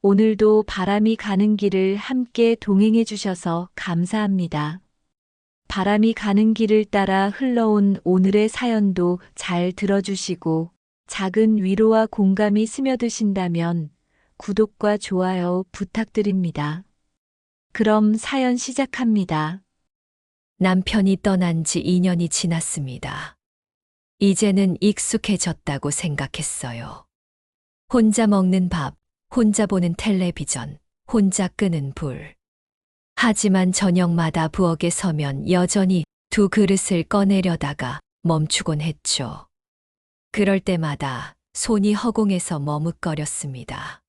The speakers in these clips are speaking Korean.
오늘도 바람이 가는 길을 함께 동행해 주셔서 감사합니다. 바람이 가는 길을 따라 흘러온 오늘의 사연도 잘 들어주시고 작은 위로와 공감이 스며드신다면 구독과 좋아요 부탁드립니다. 그럼 사연 시작합니다. 남편이 떠난 지 2년이 지났습니다. 이제는 익숙해졌다고 생각했어요. 혼자 먹는 밥, 혼자 보는 텔레비전, 혼자 끄는 불. 하지만 저녁마다 부엌에 서면 여전히 두 그릇을 꺼내려다가 멈추곤 했죠. 그럴 때마다 손이 허공에서 머뭇거렸습니다.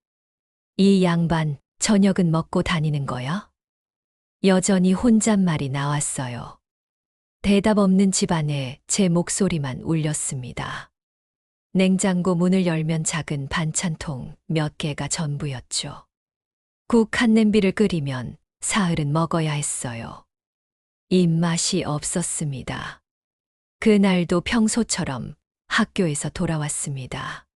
이 양반, 저녁은 먹고 다니는 거야? 여전히 혼잣말이 나왔어요. 대답 없는 집안에 제 목소리만 울렸습니다. 냉장고 문을 열면 작은 반찬통 몇 개가 전부였죠. 국 한 냄비를 끓이면 사흘은 먹어야 했어요. 입맛이 없었습니다. 그날도 평소처럼 학교에서 돌아왔습니다.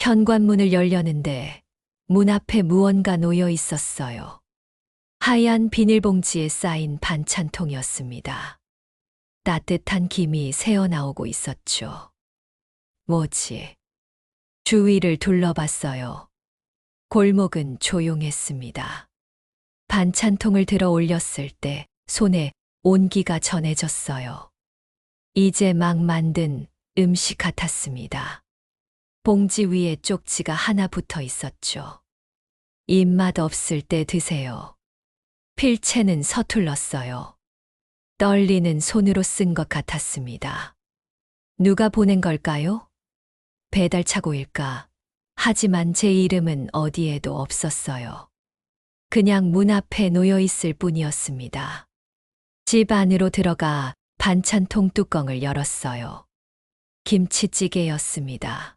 현관문을 열려는데 문 앞에 무언가 놓여 있었어요. 하얀 비닐봉지에 쌓인 반찬통이었습니다. 따뜻한 김이 새어나오고 있었죠. 뭐지? 주위를 둘러봤어요. 골목은 조용했습니다. 반찬통을 들어 올렸을 때 손에 온기가 전해졌어요. 이제 막 만든 음식 같았습니다. 봉지 위에 쪽지가 하나 붙어 있었죠. 입맛 없을 때 드세요. 필체는 서툴렀어요. 떨리는 손으로 쓴 것 같았습니다. 누가 보낸 걸까요? 배달차고일까? 하지만 제 이름은 어디에도 없었어요. 그냥 문 앞에 놓여 있을 뿐이었습니다. 집 안으로 들어가 반찬통 뚜껑을 열었어요. 김치찌개였습니다.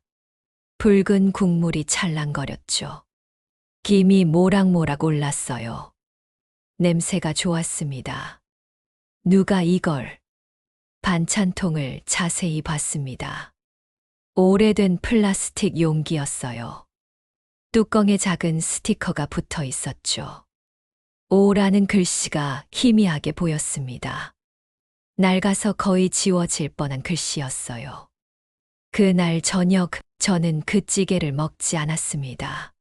붉은 국물이 찰랑거렸죠. 김이 모락모락 올랐어요. 냄새가 좋았습니다. 누가 이걸? 반찬통을 자세히 봤습니다. 오래된 플라스틱 용기였어요. 뚜껑에 작은 스티커가 붙어 있었죠. 오라는 글씨가 희미하게 보였습니다. 낡아서 거의 지워질 뻔한 글씨였어요. 그날 저녁 저는 그 찌개를 먹지 않았습니다.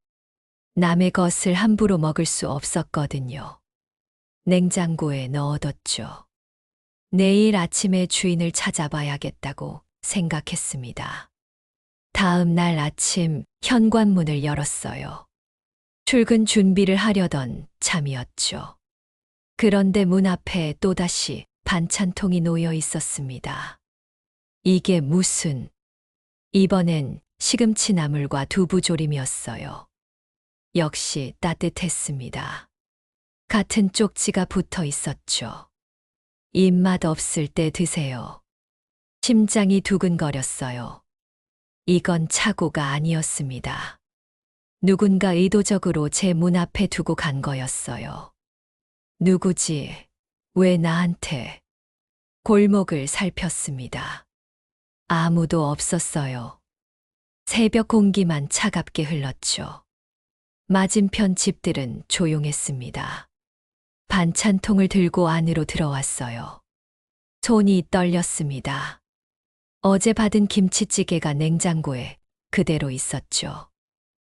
남의 것을 함부로 먹을 수 없었거든요. 냉장고에 넣어뒀죠. 내일 아침에 주인을 찾아봐야겠다고 생각했습니다. 다음 날 아침 현관문을 열었어요. 출근 준비를 하려던 참이었죠. 그런데 문 앞에 또다시 반찬통이 놓여 있었습니다. 이게 무슨... 이번엔 시금치 나물과 두부조림이었어요. 역시 따뜻했습니다. 같은 쪽지가 붙어 있었죠. 입맛 없을 때 드세요. 심장이 두근거렸어요. 이건 착오가 아니었습니다. 누군가 의도적으로 제 문 앞에 두고 간 거였어요. 누구지? 왜 나한테? 골목을 살폈습니다. 아무도 없었어요. 새벽 공기만 차갑게 흘렀죠. 맞은편 집들은 조용했습니다. 반찬통을 들고 안으로 들어왔어요. 손이 떨렸습니다. 어제 받은 김치찌개가 냉장고에 그대로 있었죠.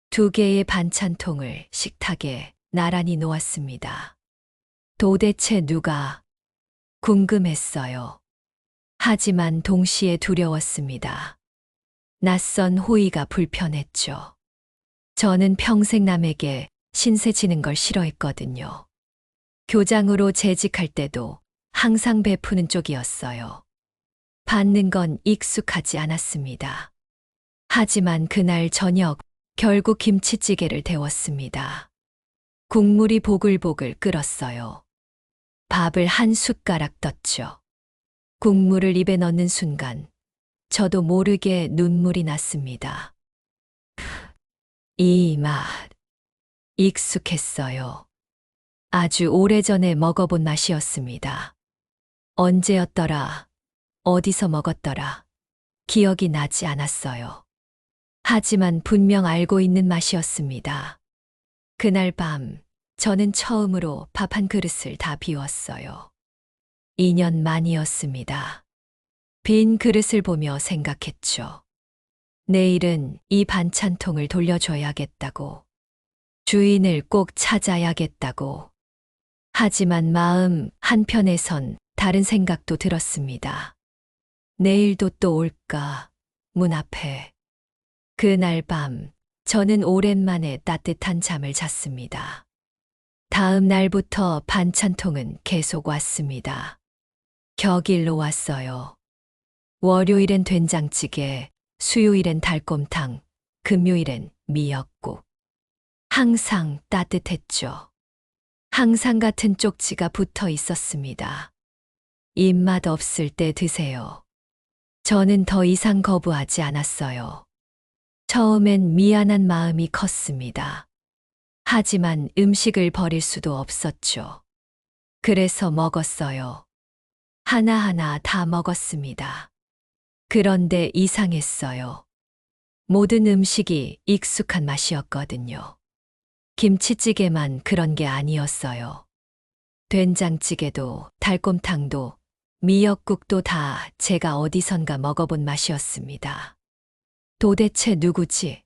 두 개의 반찬통을 식탁에 나란히 놓았습니다. 도대체 누가? 궁금했어요. 하지만 동시에 두려웠습니다. 낯선 호의가 불편했죠. 저는 평생 남에게 신세 지는 걸 싫어했거든요. 교장으로 재직할 때도 항상 베푸는 쪽이었어요. 받는 건 익숙하지 않았습니다. 하지만 그날 저녁 결국 김치찌개를 데웠습니다. 국물이 보글보글 끓었어요. 밥을 한 숟가락 떴죠. 국물을 입에 넣는 순간 저도 모르게 눈물이 났습니다. 이 맛, 익숙했어요. 아주 오래전에 먹어본 맛이었습니다. 언제였더라, 어디서 먹었더라, 기억이 나지 않았어요. 하지만 분명 알고 있는 맛이었습니다. 그날 밤 저는 처음으로 밥 한 그릇을 다 비웠어요. 2년 만이었습니다. 빈 그릇을 보며 생각했죠. 내일은 이 반찬통을 돌려줘야겠다고. 주인을 꼭 찾아야겠다고. 하지만 마음 한편에선 다른 생각도 들었습니다. 내일도 또 올까? 문 앞에. 그날 밤 저는 오랜만에 따뜻한 잠을 잤습니다. 다음 날부터 반찬통은 계속 왔습니다. 격일로 왔어요. 월요일엔 된장찌개, 수요일엔 달곰탕, 금요일엔 미역국. 항상 따뜻했죠. 항상 같은 쪽지가 붙어 있었습니다. 입맛 없을 때 드세요. 저는 더 이상 거부하지 않았어요. 처음엔 미안한 마음이 컸습니다. 하지만 음식을 버릴 수도 없었죠. 그래서 먹었어요. 하나하나 다 먹었습니다. 그런데 이상했어요. 모든 음식이 익숙한 맛이었거든요. 김치찌개만 그런 게 아니었어요. 된장찌개도, 달곰탕도, 미역국도 다 제가 어디선가 먹어본 맛이었습니다. 도대체 누구지?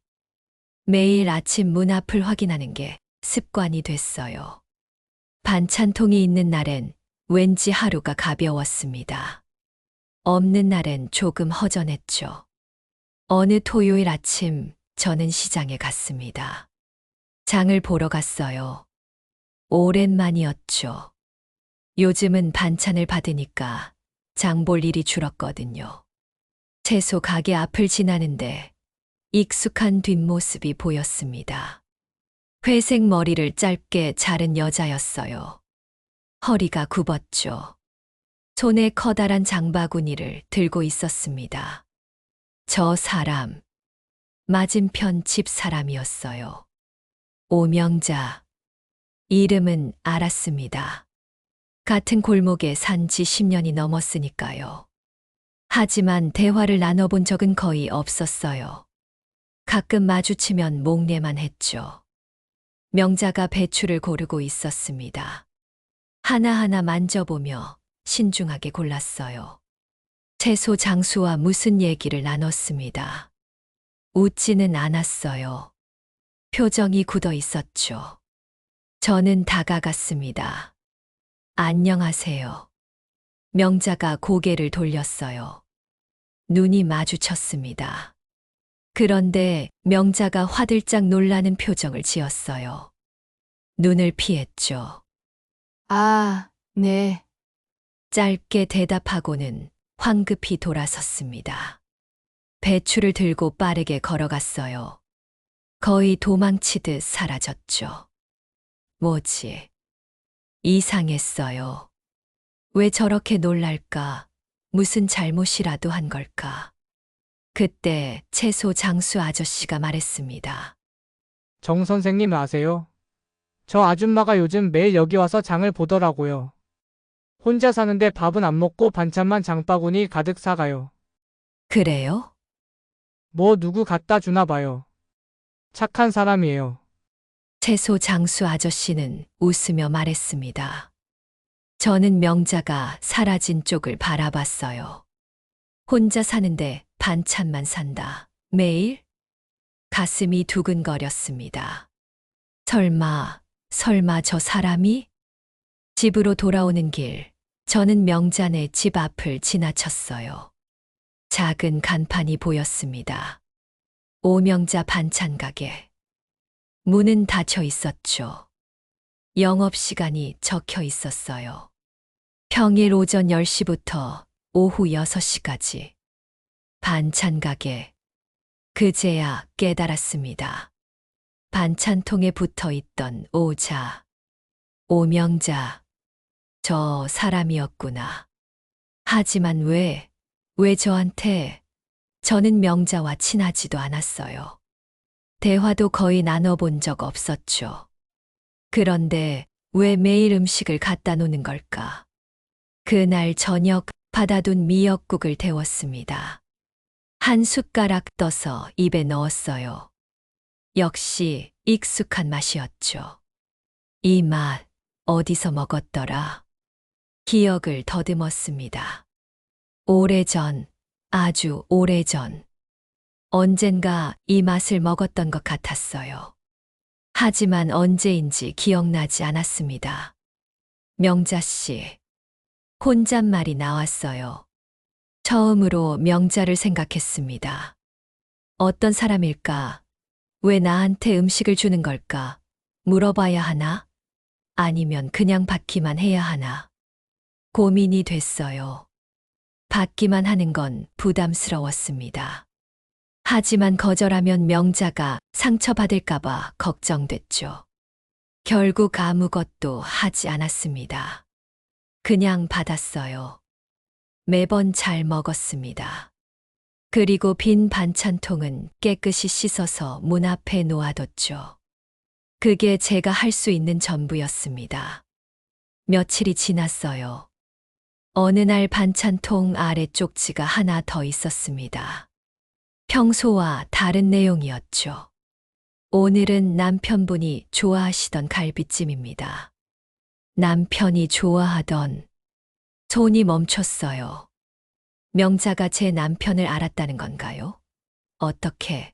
매일 아침 문 앞을 확인하는 게 습관이 됐어요. 반찬통이 있는 날엔 왠지 하루가 가벼웠습니다. 없는 날엔 조금 허전했죠. 어느 토요일 아침 저는 시장에 갔습니다. 장을 보러 갔어요. 오랜만이었죠. 요즘은 반찬을 받으니까 장 볼 일이 줄었거든요. 채소 가게 앞을 지나는데 익숙한 뒷모습이 보였습니다. 회색 머리를 짧게 자른 여자였어요. 허리가 굽었죠. 손에 커다란 장바구니를 들고 있었습니다. 저 사람, 맞은편 집 사람이었어요. 오명자. 이름은 알았습니다. 같은 골목에 산 지 10년이 넘었으니까요. 하지만 대화를 나눠본 적은 거의 없었어요. 가끔 마주치면 목례만 했죠. 명자가 배추를 고르고 있었습니다. 하나하나 만져보며 신중하게 골랐어요. 채소 장수와 무슨 얘기를 나눴습니다. 웃지는 않았어요. 표정이 굳어 있었죠. 저는 다가갔습니다. 안녕하세요. 명자가 고개를 돌렸어요. 눈이 마주쳤습니다. 그런데 명자가 화들짝 놀라는 표정을 지었어요. 눈을 피했죠. 아, 네. 짧게 대답하고는 황급히 돌아섰습니다. 배추를 들고 빠르게 걸어갔어요. 거의 도망치듯 사라졌죠. 뭐지? 이상했어요. 왜 저렇게 놀랄까? 무슨 잘못이라도 한 걸까? 그때 채소 장수 아저씨가 말했습니다. 정 선생님 아세요? 저 아줌마가 요즘 매일 여기 와서 장을 보더라고요. 혼자 사는데 밥은 안 먹고 반찬만 장바구니 가득 사가요. 그래요? 뭐 누구 갖다 주나 봐요. 착한 사람이에요. 채소 장수 아저씨는 웃으며 말했습니다. 저는 명자가 사라진 쪽을 바라봤어요. 혼자 사는데 반찬만 산다. 매일? 가슴이 두근거렸습니다. 설마 저 사람이? 집으로 돌아오는 길, 저는 명자네 집 앞을 지나쳤어요. 작은 간판이 보였습니다. 오명자 반찬 가게. 문은 닫혀 있었죠. 영업시간이 적혀 있었어요. 평일 오전 10시부터 오후 6시까지. 반찬 가게. 그제야 깨달았습니다. 반찬통에 붙어 있던 오자. 오명자. 저 사람이었구나. 하지만 왜 저한테? 저는 명자와 친하지도 않았어요. 대화도 거의 나눠본 적 없었죠. 그런데 왜 매일 음식을 갖다 놓는 걸까? 그날 저녁 받아둔 미역국을 데웠습니다. 한 숟가락 떠서 입에 넣었어요. 역시 익숙한 맛이었죠. 이 맛 어디서 먹었더라? 기억을 더듬었습니다. 오래전, 아주 오래전. 언젠가 이 맛을 먹었던 것 같았어요. 하지만 언제인지 기억나지 않았습니다. 명자 씨. 혼잣말이 나왔어요. 처음으로 명자를 생각했습니다. 어떤 사람일까? 왜 나한테 음식을 주는 걸까? 물어봐야 하나? 아니면 그냥 받기만 해야 하나? 고민이 됐어요. 받기만 하는 건 부담스러웠습니다. 하지만 거절하면 명자가 상처받을까봐 걱정됐죠. 결국 아무것도 하지 않았습니다. 그냥 받았어요. 매번 잘 먹었습니다. 그리고 빈 반찬통은 깨끗이 씻어서 문 앞에 놓아뒀죠. 그게 제가 할 수 있는 전부였습니다. 며칠이 지났어요. 어느 날 반찬통 아래 쪽지가 하나 더 있었습니다. 평소와 다른 내용이었죠. 오늘은 남편분이 좋아하시던 갈비찜입니다. 남편이 좋아하던. 손이 멈췄어요. 명자가 제 남편을 알았다는 건가요? 어떻게?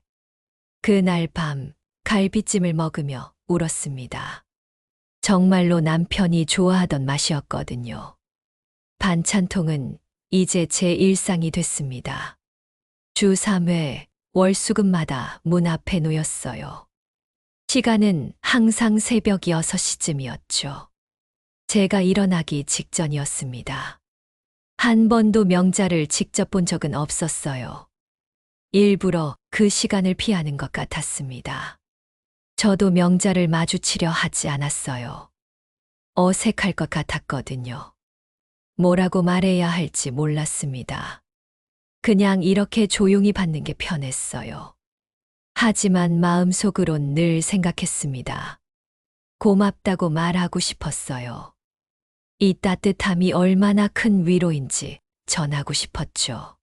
그날 밤 갈비찜을 먹으며 울었습니다. 정말로 남편이 좋아하던 맛이었거든요. 반찬통은 이제 제 일상이 됐습니다. 주 3회 월수금마다 문 앞에 놓였어요. 시간은 항상 새벽 6시쯤이었죠. 제가 일어나기 직전이었습니다. 한 번도 명자를 직접 본 적은 없었어요. 일부러 그 시간을 피하는 것 같았습니다. 저도 명자를 마주치려 하지 않았어요. 어색할 것 같았거든요. 뭐라고 말해야 할지 몰랐습니다. 그냥 이렇게 조용히 받는 게 편했어요. 하지만 마음속으론 늘 생각했습니다. 고맙다고 말하고 싶었어요. 이 따뜻함이 얼마나 큰 위로인지 전하고 싶었죠.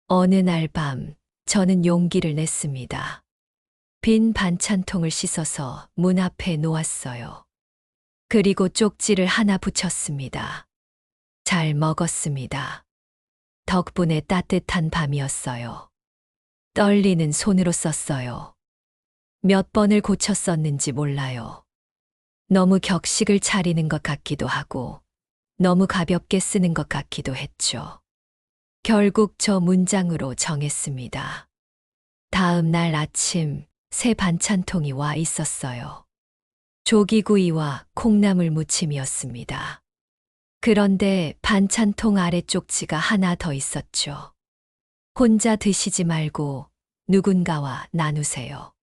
어느 날 밤, 저는 용기를 냈습니다. 빈 반찬통을 씻어서 문 앞에 놓았어요. 그리고 쪽지를 하나 붙였습니다. 잘 먹었습니다. 덕분에 따뜻한 밤이었어요. 떨리는 손으로 썼어요. 몇 번을 고쳤었는지 몰라요. 너무 격식을 차리는 것 같기도 하고, 너무 가볍게 쓰는 것 같기도 했죠. 결국 저 문장으로 정했습니다. 다음 날 아침 새 반찬통이 와 있었어요. 조기구이와 콩나물 무침이었습니다. 그런데 반찬통 아래 쪽지가 하나 더 있었죠. 혼자 드시지 말고 누군가와 나누세요.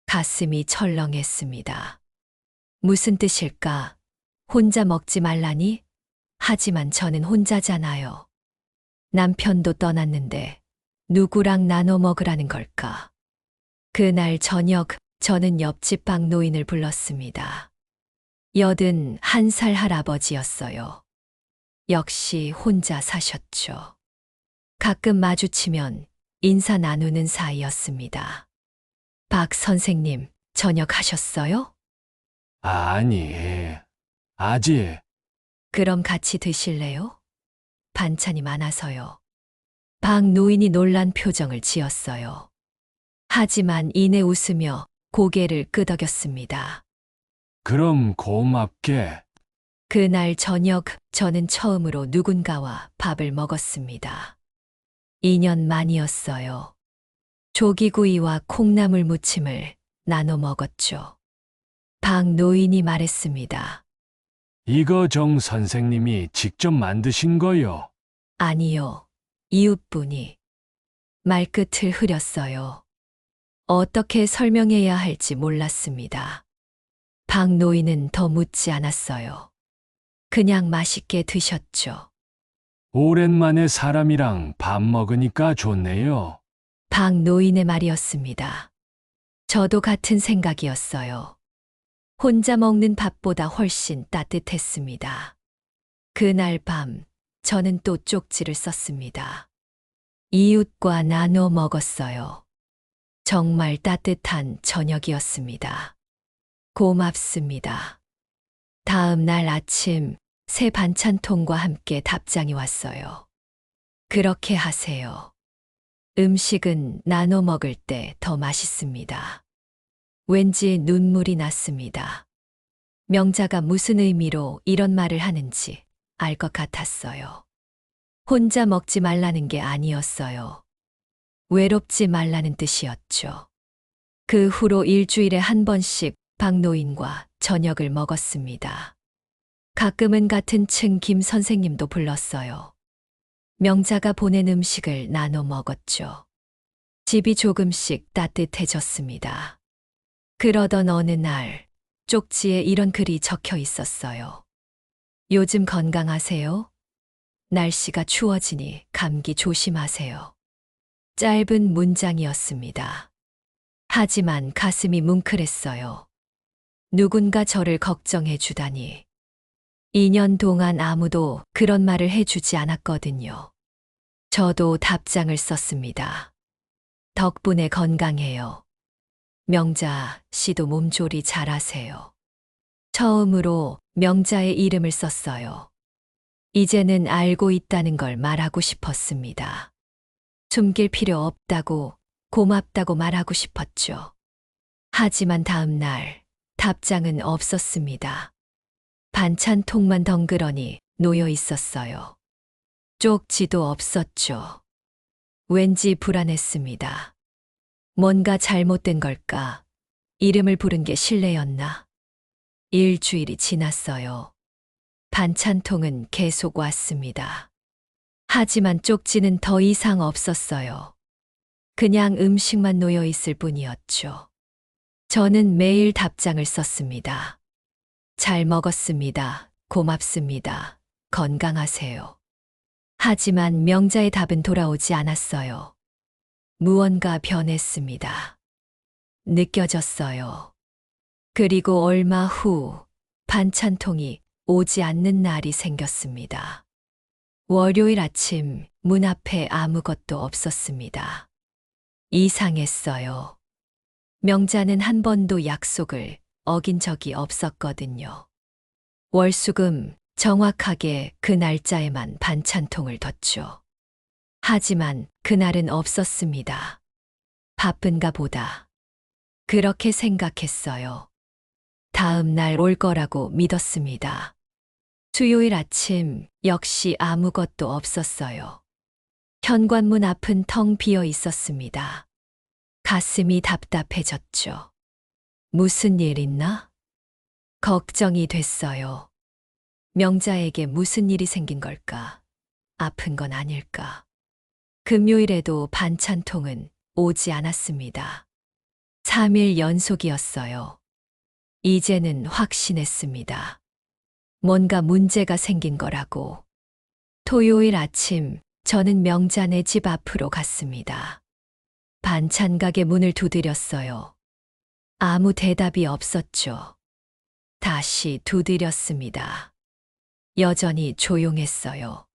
가슴이 철렁했습니다. 무슨 뜻일까? 혼자 먹지 말라니? 하지만 저는 혼자잖아요. 남편도 떠났는데 누구랑 나눠 먹으라는 걸까? 그날 저녁 저는 옆집 방 노인을 불렀습니다. 81살 할아버지였어요. 역시 혼자 사셨죠. 가끔 마주치면 인사 나누는 사이였습니다. 박 선생님, 저녁 하셨어요? 아니, 아직. 그럼 같이 드실래요? 반찬이 많아서요. 박 노인이 놀란 표정을 지었어요. 하지만 이내 웃으며 고개를 끄덕였습니다. 그럼 고맙게. 그날 저녁 저는 처음으로 누군가와 밥을 먹었습니다. 2년 만이었어요. 조기구이와 콩나물 무침을 나눠 먹었죠. 박 노인이 말했습니다. 이거 정 선생님이 직접 만드신 거요. 아니요. 이웃분이. 말끝을 흐렸어요. 어떻게 설명해야 할지 몰랐습니다. 박 노인은 더 묻지 않았어요. 그냥 맛있게 드셨죠. 오랜만에 사람이랑 밥 먹으니까 좋네요. 박 노인의 말이었습니다. 저도 같은 생각이었어요. 혼자 먹는 밥보다 훨씬 따뜻했습니다. 그날 밤 저는 또 쪽지를 썼습니다. 이웃과 나눠 먹었어요. 정말 따뜻한 저녁이었습니다. 고맙습니다. 다음 날 아침 새 반찬통과 함께 답장이 왔어요. 그렇게 하세요. 음식은 나눠 먹을 때 더 맛있습니다. 왠지 눈물이 났습니다. 명자가 무슨 의미로 이런 말을 하는지 알 것 같았어요. 혼자 먹지 말라는 게 아니었어요. 외롭지 말라는 뜻이었죠. 그 후로 일주일에 한 번씩 박노인과 저녁을 먹었습니다. 가끔은 같은 층 김 선생님도 불렀어요. 명자가 보낸 음식을 나눠 먹었죠. 집이 조금씩 따뜻해졌습니다. 그러던 어느 날 쪽지에 이런 글이 적혀 있었어요. 요즘 건강하세요? 날씨가 추워지니 감기 조심하세요. 짧은 문장이었습니다. 하지만 가슴이 뭉클했어요. 누군가 저를 걱정해 주다니. 2년 동안 아무도 그런 말을 해주지 않았거든요. 저도 답장을 썼습니다. 덕분에 건강해요. 명자 씨도 몸조리 잘하세요. 처음으로 명자의 이름을 썼어요. 이제는 알고 있다는 걸 말하고 싶었습니다. 숨길 필요 없다고, 고맙다고 말하고 싶었죠. 하지만 다음 날 답장은 없었습니다. 반찬통만 덩그러니 놓여 있었어요. 쪽지도 없었죠. 왠지 불안했습니다. 뭔가 잘못된 걸까? 이름을 부른 게 실례였나? 일주일이 지났어요. 반찬통은 계속 왔습니다. 하지만 쪽지는 더 이상 없었어요. 그냥 음식만 놓여 있을 뿐이었죠. 저는 매일 답장을 썼습니다. 잘 먹었습니다. 고맙습니다. 건강하세요. 하지만 명자의 답은 돌아오지 않았어요. 무언가 변했습니다. 느껴졌어요. 그리고 얼마 후 반찬통이 오지 않는 날이 생겼습니다. 월요일 아침 문 앞에 아무것도 없었습니다. 이상했어요. 명자는 한 번도 약속을 어긴 적이 없었거든요. 월수금 정확하게 그 날짜에만 반찬통을 뒀죠. 하지만 그날은 없었습니다. 바쁜가 보다. 그렇게 생각했어요. 다음 날 올 거라고 믿었습니다. 수요일 아침 역시 아무것도 없었어요. 현관문 앞은 텅 비어 있었습니다. 가슴이 답답해졌죠. 무슨 일 있나? 걱정이 됐어요. 명자에게 무슨 일이 생긴 걸까? 아픈 건 아닐까? 금요일에도 반찬통은 오지 않았습니다. 3일 연속이었어요. 이제는 확신했습니다. 뭔가 문제가 생긴 거라고. 토요일 아침 저는 명자네 집 앞으로 갔습니다. 반찬 가게 문을 두드렸어요. 아무 대답이 없었죠. 다시 두드렸습니다. 여전히 조용했어요.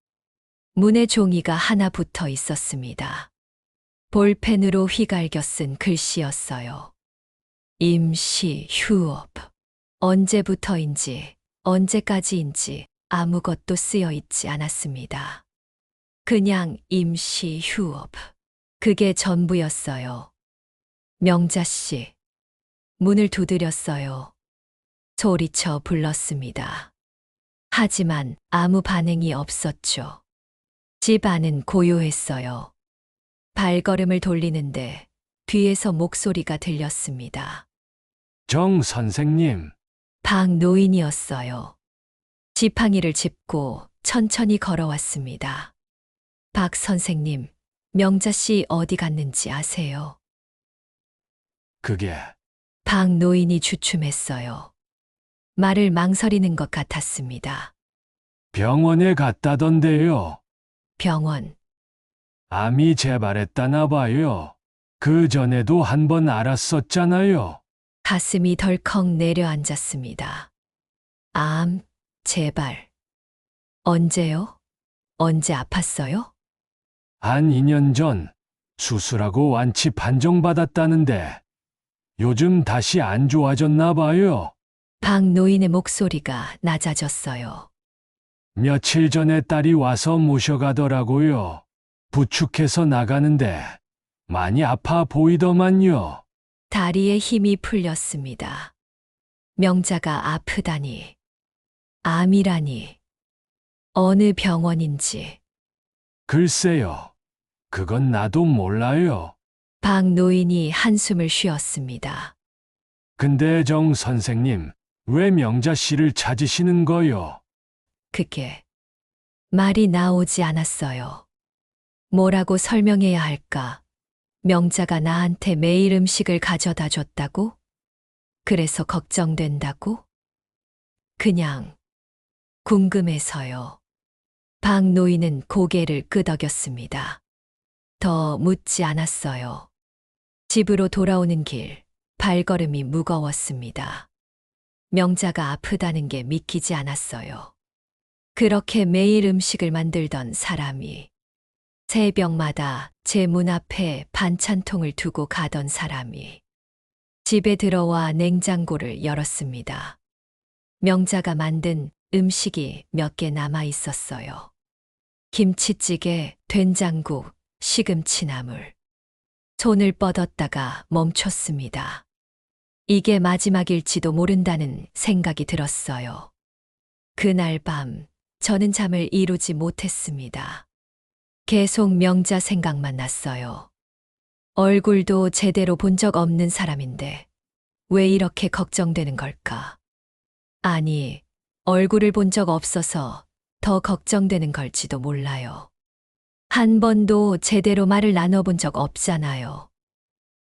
문에 종이가 하나 붙어 있었습니다. 볼펜으로 휘갈겨 쓴 글씨였어요. 임시 휴업. 언제부터인지 언제까지인지 아무것도 쓰여 있지 않았습니다. 그냥 임시 휴업. 그게 전부였어요. 명자 씨. 문을 두드렸어요. 소리쳐 불렀습니다. 하지만 아무 반응이 없었죠. 집 안은 고요했어요. 발걸음을 돌리는데 뒤에서 목소리가 들렸습니다. 정 선생님, 박노인이었어요. 지팡이를 짚고 천천히 걸어왔습니다. 박 선생님, 명자 씨 어디 갔는지 아세요? 그게 박노인이 주춤했어요. 말을 망설이는 것 같았습니다. 병원에 갔다던데요. 병원. 암이 재발했다나 봐요. 그 전에도 한 번 알았었잖아요. 가슴이 덜컥 내려앉았습니다. 암, 재발. 언제요? 언제 아팠어요? 한 2년 전 수술하고 완치 판정받았다는데 요즘 다시 안 좋아졌나 봐요. 박 노인의 목소리가 낮아졌어요. 며칠 전에 딸이 와서 모셔가더라고요. 부축해서 나가는데 많이 아파 보이더만요. 다리에 힘이 풀렸습니다. 명자가 아프다니, 암이라니, 어느 병원인지. 글쎄요. 그건 나도 몰라요. 박 노인이 한숨을 쉬었습니다. 근데 정 선생님, 왜 명자 씨를 찾으시는 거요? 그게 말이 나오지 않았어요. 뭐라고 설명해야 할까? 명자가 나한테 매일 음식을 가져다 줬다고? 그래서 걱정된다고? 그냥 궁금해서요. 박 노인은 고개를 끄덕였습니다. 더 묻지 않았어요. 집으로 돌아오는 길, 발걸음이 무거웠습니다. 명자가 아프다는 게 믿기지 않았어요. 그렇게 매일 음식을 만들던 사람이, 새벽마다 제 문 앞에 반찬통을 두고 가던 사람이 집에 들어와 냉장고를 열었습니다. 명자가 만든 음식이 몇 개 남아 있었어요. 김치찌개, 된장국, 시금치나물. 손을 뻗었다가 멈췄습니다. 이게 마지막일지도 모른다는 생각이 들었어요. 그날 밤, 저는 잠을 이루지 못했습니다. 계속 명자 생각만 났어요. 얼굴도 제대로 본 적 없는 사람인데 왜 이렇게 걱정되는 걸까? 아니, 얼굴을 본 적 없어서 더 걱정되는 걸지도 몰라요. 한 번도 제대로 말을 나눠본 적 없잖아요.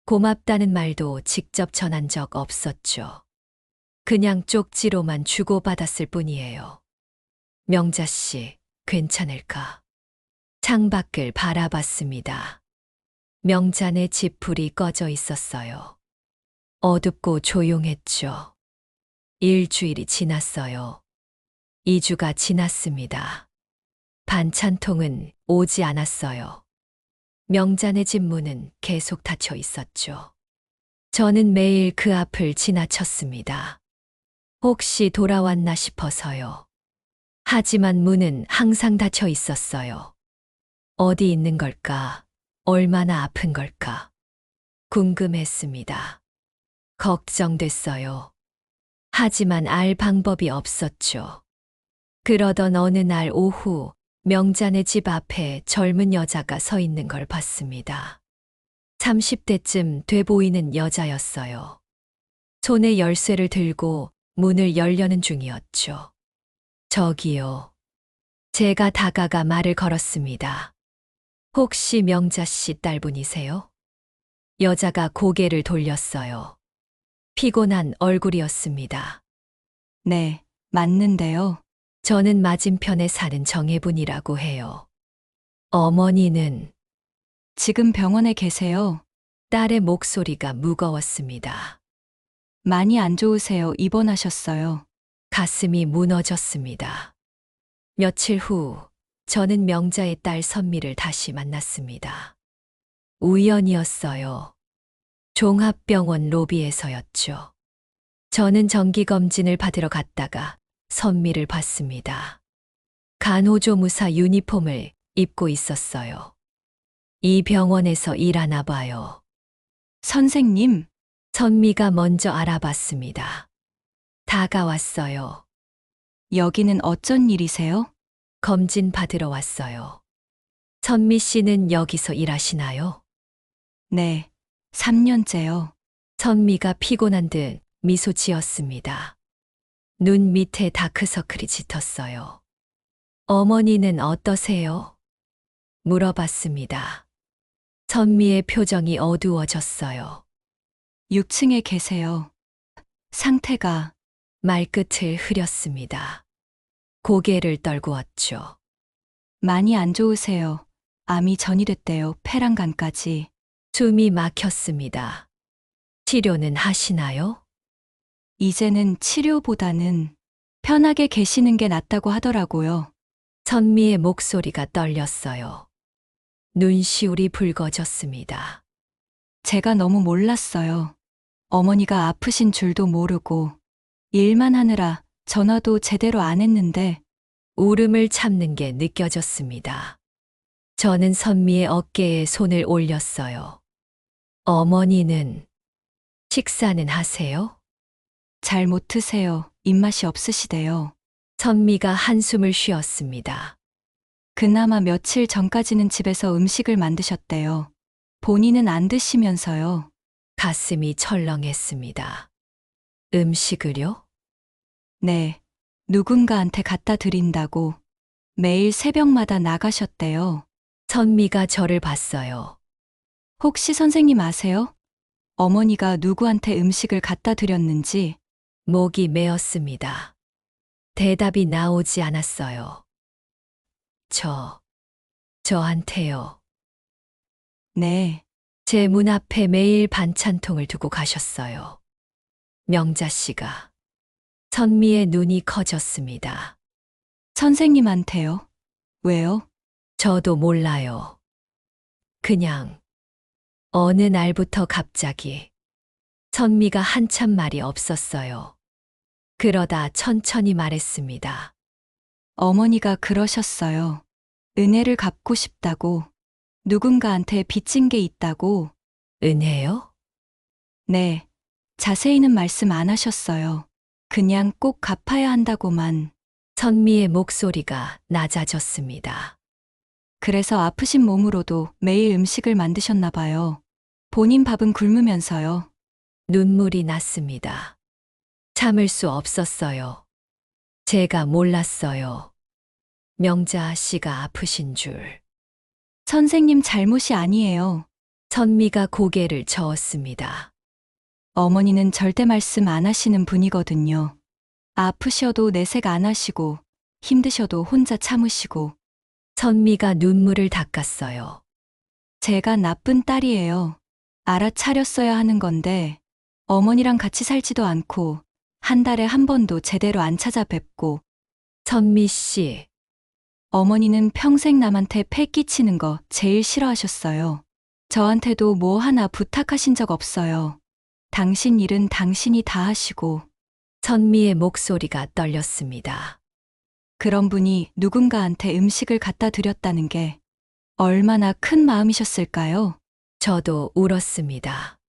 고맙다는 말도 직접 전한 적 없었죠. 그냥 쪽지로만 주고받았을 뿐이에요. 명자 씨, 괜찮을까? 창밖을 바라봤습니다. 명자네 집 불이 꺼져 있었어요. 어둡고 조용했죠. 일주일이 지났어요. 2주가 지났습니다. 반찬통은 오지 않았어요. 명자네 집 문은 계속 닫혀 있었죠. 저는 매일 그 앞을 지나쳤습니다. 혹시 돌아왔나 싶어서요. 하지만 문은 항상 닫혀 있었어요. 어디 있는 걸까? 얼마나 아픈 걸까? 궁금했습니다. 걱정됐어요. 하지만 알 방법이 없었죠. 그러던 어느 날 오후, 명자네 집 앞에 젊은 여자가 서 있는 걸 봤습니다. 30대쯤 돼 보이는 여자였어요. 손에 열쇠를 들고 문을 열려는 중이었죠. 저기요. 제가 다가가 말을 걸었습니다. 혹시 명자 씨 딸분이세요? 여자가 고개를 돌렸어요. 피곤한 얼굴이었습니다. 네, 맞는데요. 저는 맞은편에 사는 정혜분이라고 해요. 어머니는 지금 병원에 계세요. 딸의 목소리가 무거웠습니다. 많이 안 좋으세요. 입원하셨어요. 가슴이 무너졌습니다. 며칠 후, 저는 명자의 딸 선미를 다시 만났습니다. 우연이었어요. 종합병원 로비에서였죠. 저는 정기검진을 받으러 갔다가 선미를 봤습니다. 간호조무사 유니폼을 입고 있었어요. 이 병원에서 일하나 봐요. 선생님, 선미가 먼저 알아봤습니다. 다가왔어요. 여기는 어쩐 일이세요? 검진 받으러 왔어요. 선미 씨는 여기서 일하시나요? 네, 3년째요. 선미가 피곤한 듯 미소 지었습니다. 눈 밑에 다크서클이 짙었어요. 어머니는 어떠세요? 물어봤습니다. 선미의 표정이 어두워졌어요. 6층에 계세요. 상태가 말끝을 흐렸습니다. 고개를 떨구었죠. 많이 안 좋으세요. 암이 전이됐대요. 폐랑간까지. 숨이 막혔습니다. 치료는 하시나요? 이제는 치료보다는 편하게 계시는 게 낫다고 하더라고요. 선미의 목소리가 떨렸어요. 눈시울이 붉어졌습니다. 제가 너무 몰랐어요. 어머니가 아프신 줄도 모르고 일만 하느라 전화도 제대로 안 했는데 울음을 참는 게 느껴졌습니다. 저는 선미의 어깨에 손을 올렸어요. 어머니는 식사는 하세요? 잘 못 드세요. 입맛이 없으시대요. 선미가 한숨을 쉬었습니다. 그나마 며칠 전까지는 집에서 음식을 만드셨대요. 본인은 안 드시면서요. 가슴이 철렁했습니다. 음식을요? 네, 누군가한테 갖다 드린다고 매일 새벽마다 나가셨대요. 선미가 저를 봤어요. 혹시 선생님 아세요? 어머니가 누구한테 음식을 갖다 드렸는지. 목이 메었습니다. 대답이 나오지 않았어요. 저한테요. 네, 제 문 앞에 매일 반찬통을 두고 가셨어요. 명자 씨가. 선미의 눈이 커졌습니다. 선생님한테요. 왜요? 저도 몰라요. 그냥 어느 날부터 갑자기 선미가 한참 말이 없었어요. 그러다 천천히 말했습니다. 어머니가 그러셨어요. 은혜를 갚고 싶다고. 누군가한테 빚진 게 있다고. 은혜요? 네, 자세히는 말씀 안 하셨어요. 그냥 꼭 갚아야 한다고만. 선미의 목소리가 낮아졌습니다. 그래서 아프신 몸으로도 매일 음식을 만드셨나 봐요. 본인 밥은 굶으면서요. 눈물이 났습니다. 참을 수 없었어요. 제가 몰랐어요. 명자 씨가 아프신 줄. 선생님 잘못이 아니에요. 선미가 고개를 저었습니다. 어머니는 절대 말씀 안 하시는 분이거든요. 아프셔도 내색 안 하시고, 힘드셔도 혼자 참으시고. 선미가 눈물을 닦았어요. 제가 나쁜 딸이에요. 알아차렸어야 하는 건데, 어머니랑 같이 살지도 않고, 한 달에 한 번도 제대로 안 찾아뵙고, 선미 씨, 어머니는 평생 남한테 패 끼치는 거 제일 싫어하셨어요. 저한테도 뭐 하나 부탁하신 적 없어요. 당신 일은 당신이 다 하시고. 선미의 목소리가 떨렸습니다. 그런 분이 누군가한테 음식을 갖다 드렸다는 게 얼마나 큰 마음이셨을까요? 저도 울었습니다.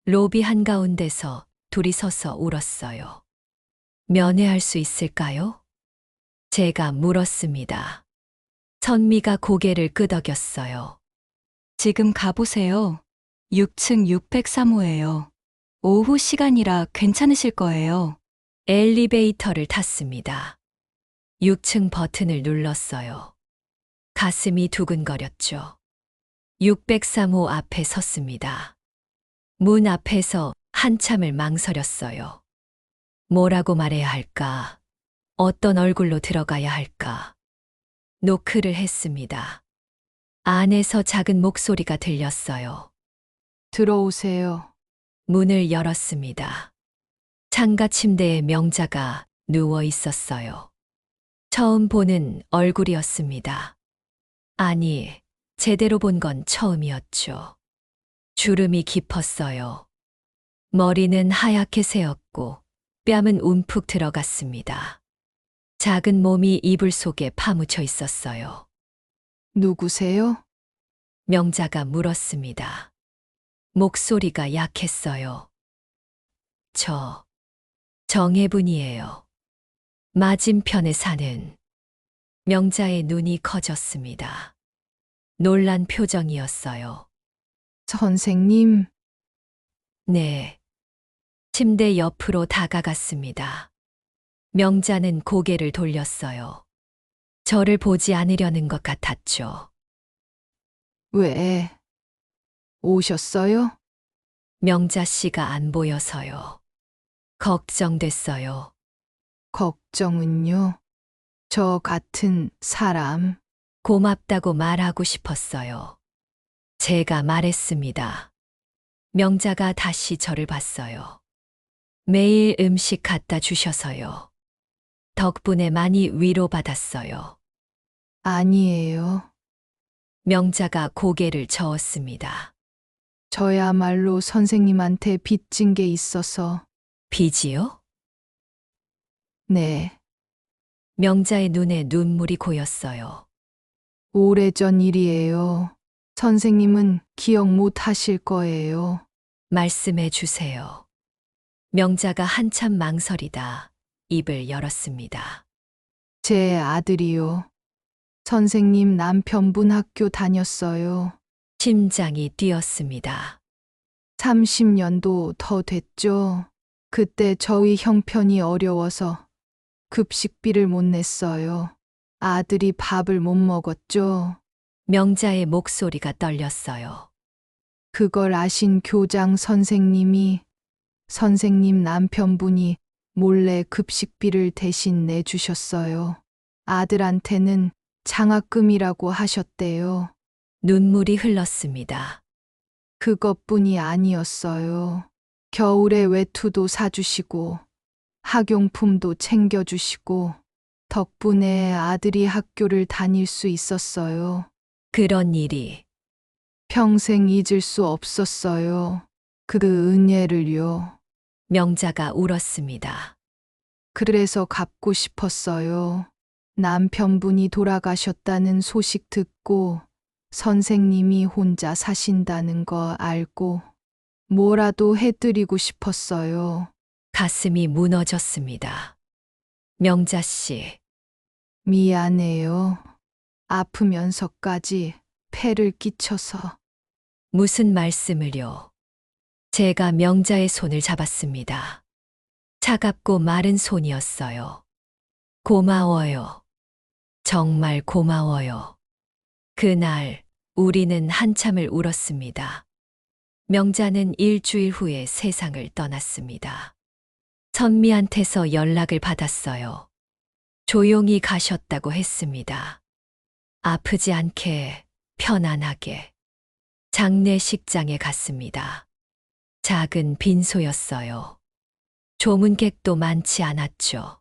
로비 한가운데서 둘이 서서 울었어요. 면회할 수 있을까요? 제가 물었습니다. 선미가 고개를 끄덕였어요. 지금 가보세요. 6층 603호예요. 오후 시간이라 괜찮으실 거예요. 엘리베이터를 탔습니다. 6층 버튼을 눌렀어요. 가슴이 두근거렸죠. 603호 앞에 섰습니다. 문 앞에서 한참을 망설였어요. 뭐라고 말해야 할까? 어떤 얼굴로 들어가야 할까? 노크를 했습니다. 안에서 작은 목소리가 들렸어요. 들어오세요. 문을 열었습니다. 창가 침대에 명자가 누워 있었어요. 처음 보는 얼굴이었습니다. 아니, 제대로 본 건 처음이었죠. 주름이 깊었어요. 머리는 하얗게 새었고 뺨은 움푹 들어갔습니다. 작은 몸이 이불 속에 파묻혀 있었어요. 누구세요? 명자가 물었습니다. 목소리가 약했어요. 정혜분이에요. 맞은편에 사는. 명자의 눈이 커졌습니다. 놀란 표정이었어요. 선생님, 네. 침대 옆으로 다가갔습니다. 명자는 고개를 돌렸어요. 저를 보지 않으려는 것 같았죠. 왜 오셨어요? 명자 씨가 안 보여서요. 걱정됐어요. 걱정은요? 저 같은 사람, 고맙다고 말하고 싶었어요. 제가 말했습니다. 명자가 다시 저를 봤어요. 매일 음식 갖다 주셔서요. 덕분에 많이 위로받았어요. 아니에요. 명자가 고개를 저었습니다. 저야말로 선생님한테 빚진 게 있어서, 빚이요? 네, 명자의 눈에 눈물이 고였어요. 오래전 일이에요. 선생님은 기억 못 하실 거예요. 말씀해 주세요. 명자가 한참 망설이다 입을 열었습니다. 제 아들이요. 선생님 남편분 학교 다녔어요. 심장이 뛰었습니다. 30년도 더 됐죠. 그때 저희 형편이 어려워서 급식비를 못 냈어요. 아들이 밥을 못 먹었죠. 명자의 목소리가 떨렸어요. 그걸 아신 교장 선생님이 선생님 남편분이 몰래 급식비를 대신 내주셨어요. 아들한테는 장학금이라고 하셨대요. 눈물이 흘렀습니다. 그것뿐이 아니었어요. 겨울에 외투도 사주시고 학용품도 챙겨주시고 덕분에 아들이 학교를 다닐 수 있었어요. 그런 일이 평생 잊을 수 없었어요. 그 은혜를요. 명자가 울었습니다. 그래서 갚고 싶었어요. 남편분이 돌아가셨다는 소식 듣고 선생님이 혼자 사신다는 거 알고 뭐라도 해드리고 싶었어요. 가슴이 무너졌습니다. 명자 씨, 미안해요. 아프면서까지 폐를 끼쳐서. 무슨 말씀을요? 제가 명자의 손을 잡았습니다. 차갑고 마른 손이었어요. 고마워요. 정말 고마워요. 그날 우리는 한참을 울었습니다. 명자는 일주일 후에 세상을 떠났습니다. 선미한테서 연락을 받았어요. 조용히 가셨다고 했습니다. 아프지 않게, 편안하게. 장례식장에 갔습니다. 작은 빈소였어요. 조문객도 많지 않았죠.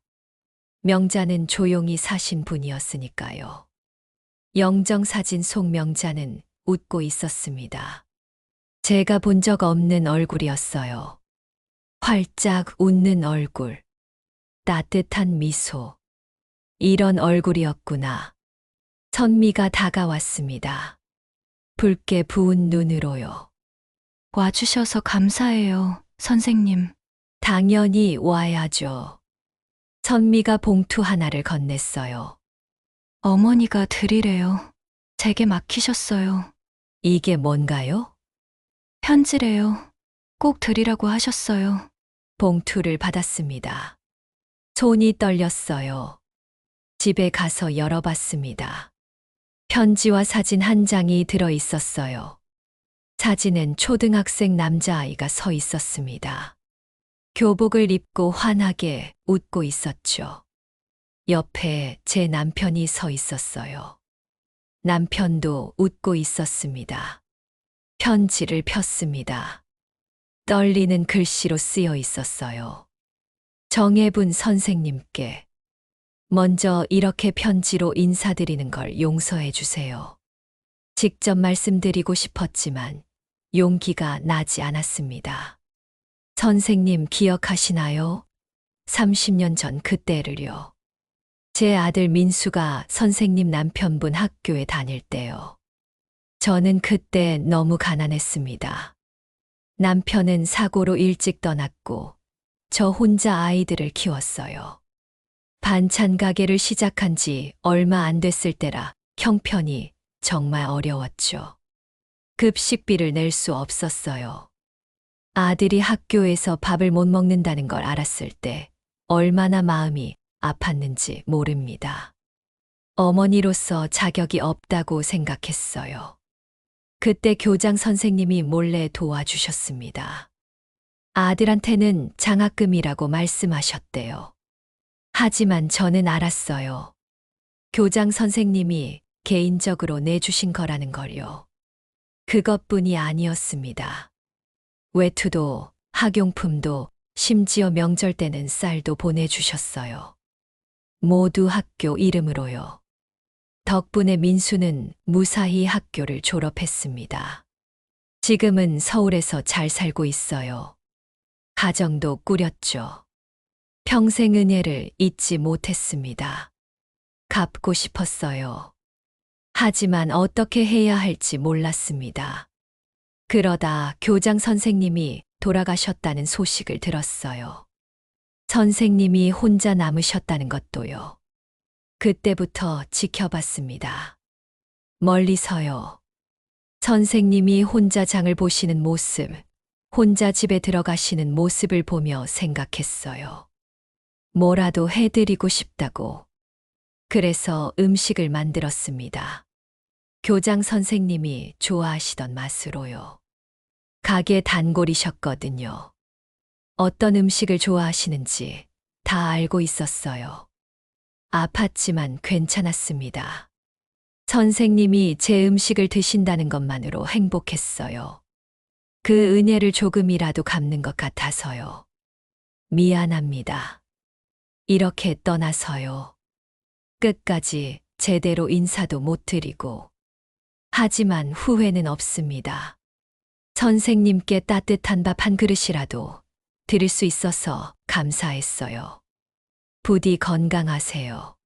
명자는 조용히 사신 분이었으니까요. 영정사진 속 명자는 웃고 있었습니다. 제가 본 적 없는 얼굴이었어요. 활짝 웃는 얼굴, 따뜻한 미소. 이런 얼굴이었구나. 선미가 다가왔습니다. 붉게 부은 눈으로요. 와주셔서 감사해요, 선생님. 당연히 와야죠. 선미가 봉투 하나를 건넸어요. 어머니가 드리래요. 제게 맡기셨어요. 이게 뭔가요? 편지래요. 꼭 드리라고 하셨어요. 봉투를 받았습니다. 손이 떨렸어요. 집에 가서 열어봤습니다. 편지와 사진 한 장이 들어 있었어요. 사진엔 초등학생 남자아이가 서 있었습니다. 교복을 입고 환하게 웃고 있었죠. 옆에 제 남편이 서 있었어요. 남편도 웃고 있었습니다. 편지를 폈습니다. 떨리는 글씨로 쓰여 있었어요. 정혜분 선생님께 먼저 이렇게 편지로 인사드리는 걸 용서해 주세요. 직접 말씀드리고 싶었지만 용기가 나지 않았습니다. 선생님 기억하시나요? 30년 전 그때를요. 제 아들 민수가 선생님 남편분 학교에 다닐 때요. 저는 그때 너무 가난했습니다. 남편은 사고로 일찍 떠났고 저 혼자 아이들을 키웠어요. 반찬 가게를 시작한 지 얼마 안 됐을 때라 형편이 정말 어려웠죠. 급식비를 낼 수 없었어요. 아들이 학교에서 밥을 못 먹는다는 걸 알았을 때 얼마나 마음이 아팠는지 모릅니다. 어머니로서 자격이 없다고 생각했어요. 그때 교장 선생님이 몰래 도와주셨습니다. 아들한테는 장학금이라고 말씀하셨대요. 하지만 저는 알았어요. 교장 선생님이 개인적으로 내주신 거라는 걸요. 그것뿐이 아니었습니다. 외투도, 학용품도, 심지어 명절 때는 쌀도 보내주셨어요. 모두 학교 이름으로요. 덕분에 민수는 무사히 학교를 졸업했습니다. 지금은 서울에서 잘 살고 있어요. 가정도 꾸렸죠. 평생 은혜를 잊지 못했습니다. 갚고 싶었어요. 하지만 어떻게 해야 할지 몰랐습니다. 그러다 교장 선생님이 돌아가셨다는 소식을 들었어요. 선생님이 혼자 남으셨다는 것도요. 그때부터 지켜봤습니다. 멀리서요. 선생님이 혼자 장을 보시는 모습, 혼자 집에 들어가시는 모습을 보며 생각했어요. 뭐라도 해드리고 싶다고. 그래서 음식을 만들었습니다. 교장 선생님이 좋아하시던 맛으로요. 가게 단골이셨거든요. 어떤 음식을 좋아하시는지 다 알고 있었어요. 아팠지만 괜찮았습니다. 선생님이 제 음식을 드신다는 것만으로 행복했어요. 그 은혜를 조금이라도 갚는 것 같아서요. 미안합니다. 이렇게 떠나서요. 끝까지 제대로 인사도 못 드리고. 하지만 후회는 없습니다. 선생님께 따뜻한 밥 한 그릇이라도 드릴 수 있어서 감사했어요. 부디 건강하세요.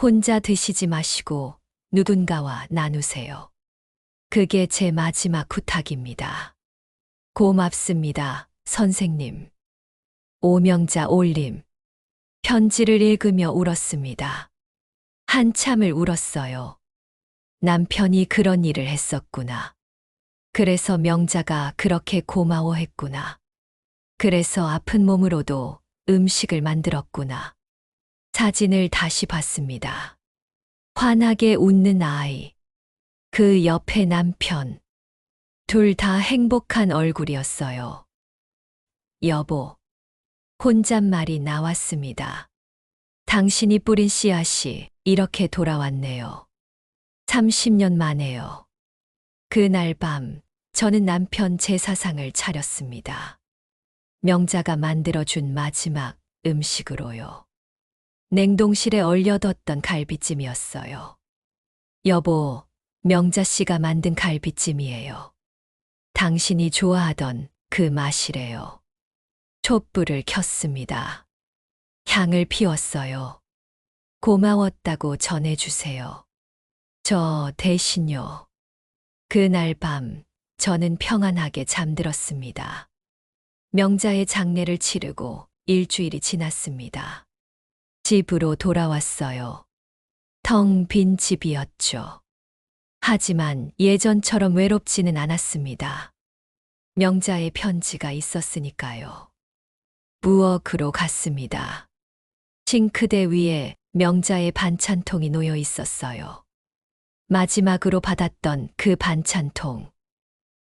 혼자 드시지 마시고 누군가와 나누세요. 그게 제 마지막 부탁입니다. 고맙습니다, 선생님. 오명자 올림. 편지를 읽으며 울었습니다. 한참을 울었어요. 남편이 그런 일을 했었구나. 그래서 명자가 그렇게 고마워했구나. 그래서 아픈 몸으로도 음식을 만들었구나. 사진을 다시 봤습니다. 환하게 웃는 아이. 그 옆에 남편. 둘 다 행복한 얼굴이었어요. 여보. 혼잣말이 나왔습니다. 당신이 뿌린 씨앗이 이렇게 돌아왔네요. 30년 만에요. 그날 밤 저는 남편 제사상을 차렸습니다. 명자가 만들어준 마지막 음식으로요. 냉동실에 얼려뒀던 갈비찜이었어요. 여보, 명자 씨가 만든 갈비찜이에요. 당신이 좋아하던 그 맛이래요. 촛불을 켰습니다. 향을 피웠어요. 고마웠다고 전해주세요. 저 대신요. 그날 밤 저는 평안하게 잠들었습니다. 명자의 장례를 치르고 일주일이 지났습니다. 집으로 돌아왔어요. 텅 빈 집이었죠. 하지만 예전처럼 외롭지는 않았습니다. 명자의 편지가 있었으니까요. 부엌으로 갔습니다. 싱크대 위에 명자의 반찬통이 놓여 있었어요. 마지막으로 받았던 그 반찬통.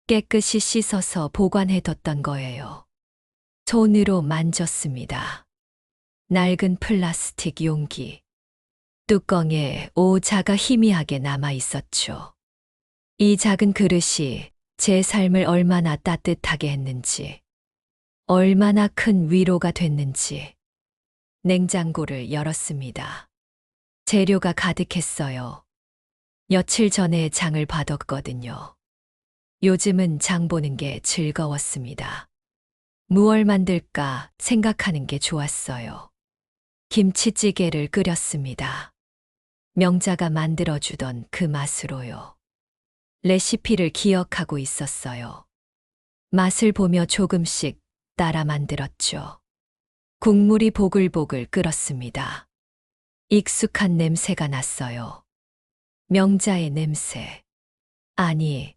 깨끗이 씻어서 보관해뒀던 거예요. 손으로 만졌습니다. 낡은 플라스틱 용기. 뚜껑에 오자가 희미하게 남아 있었죠. 이 작은 그릇이 제 삶을 얼마나 따뜻하게 했는지, 얼마나 큰 위로가 됐는지. 냉장고를 열었습니다. 재료가 가득했어요. 며칠 전에 장을 봐뒀거든요. 요즘은 장 보는 게 즐거웠습니다. 무얼 만들까 생각하는 게 좋았어요. 김치찌개를 끓였습니다. 명자가 만들어주던 그 맛으로요. 레시피를 기억하고 있었어요. 맛을 보며 조금씩 따라 만들었죠. 국물이 보글보글 끓었습니다. 익숙한 냄새가 났어요. 명자의 냄새. 아니,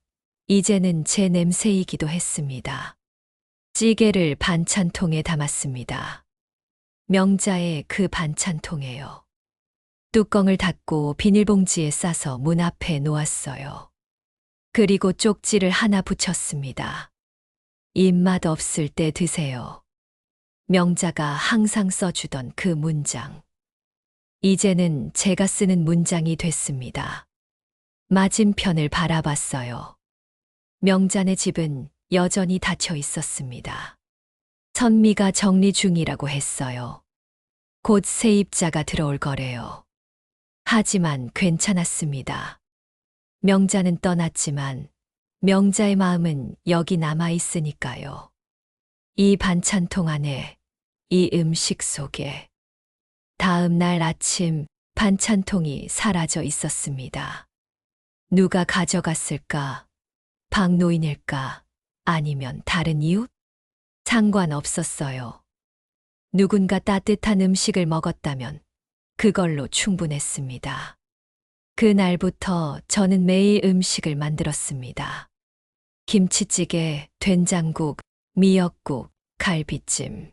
이제는 제 냄새이기도 했습니다. 찌개를 반찬통에 담았습니다. 명자의 그 반찬통에요. 뚜껑을 닫고 비닐봉지에 싸서 문 앞에 놓았어요. 그리고 쪽지를 하나 붙였습니다. 입맛 없을 때 드세요. 명자가 항상 써주던 그 문장. 이제는 제가 쓰는 문장이 됐습니다. 맞은편을 바라봤어요. 명자네 집은 여전히 닫혀 있었습니다. 선미가 정리 중이라고 했어요. 곧 세입자가 들어올 거래요. 하지만 괜찮았습니다. 명자는 떠났지만 명자의 마음은 여기 남아 있으니까요. 이 반찬통 안에, 이 음식 속에. 다음 날 아침 반찬통이 사라져 있었습니다. 누가 가져갔을까? 박노인일까? 아니면 다른 이웃? 상관없었어요. 누군가 따뜻한 음식을 먹었다면 그걸로 충분했습니다. 그날부터 저는 매일 음식을 만들었습니다. 김치찌개, 된장국, 미역국, 갈비찜.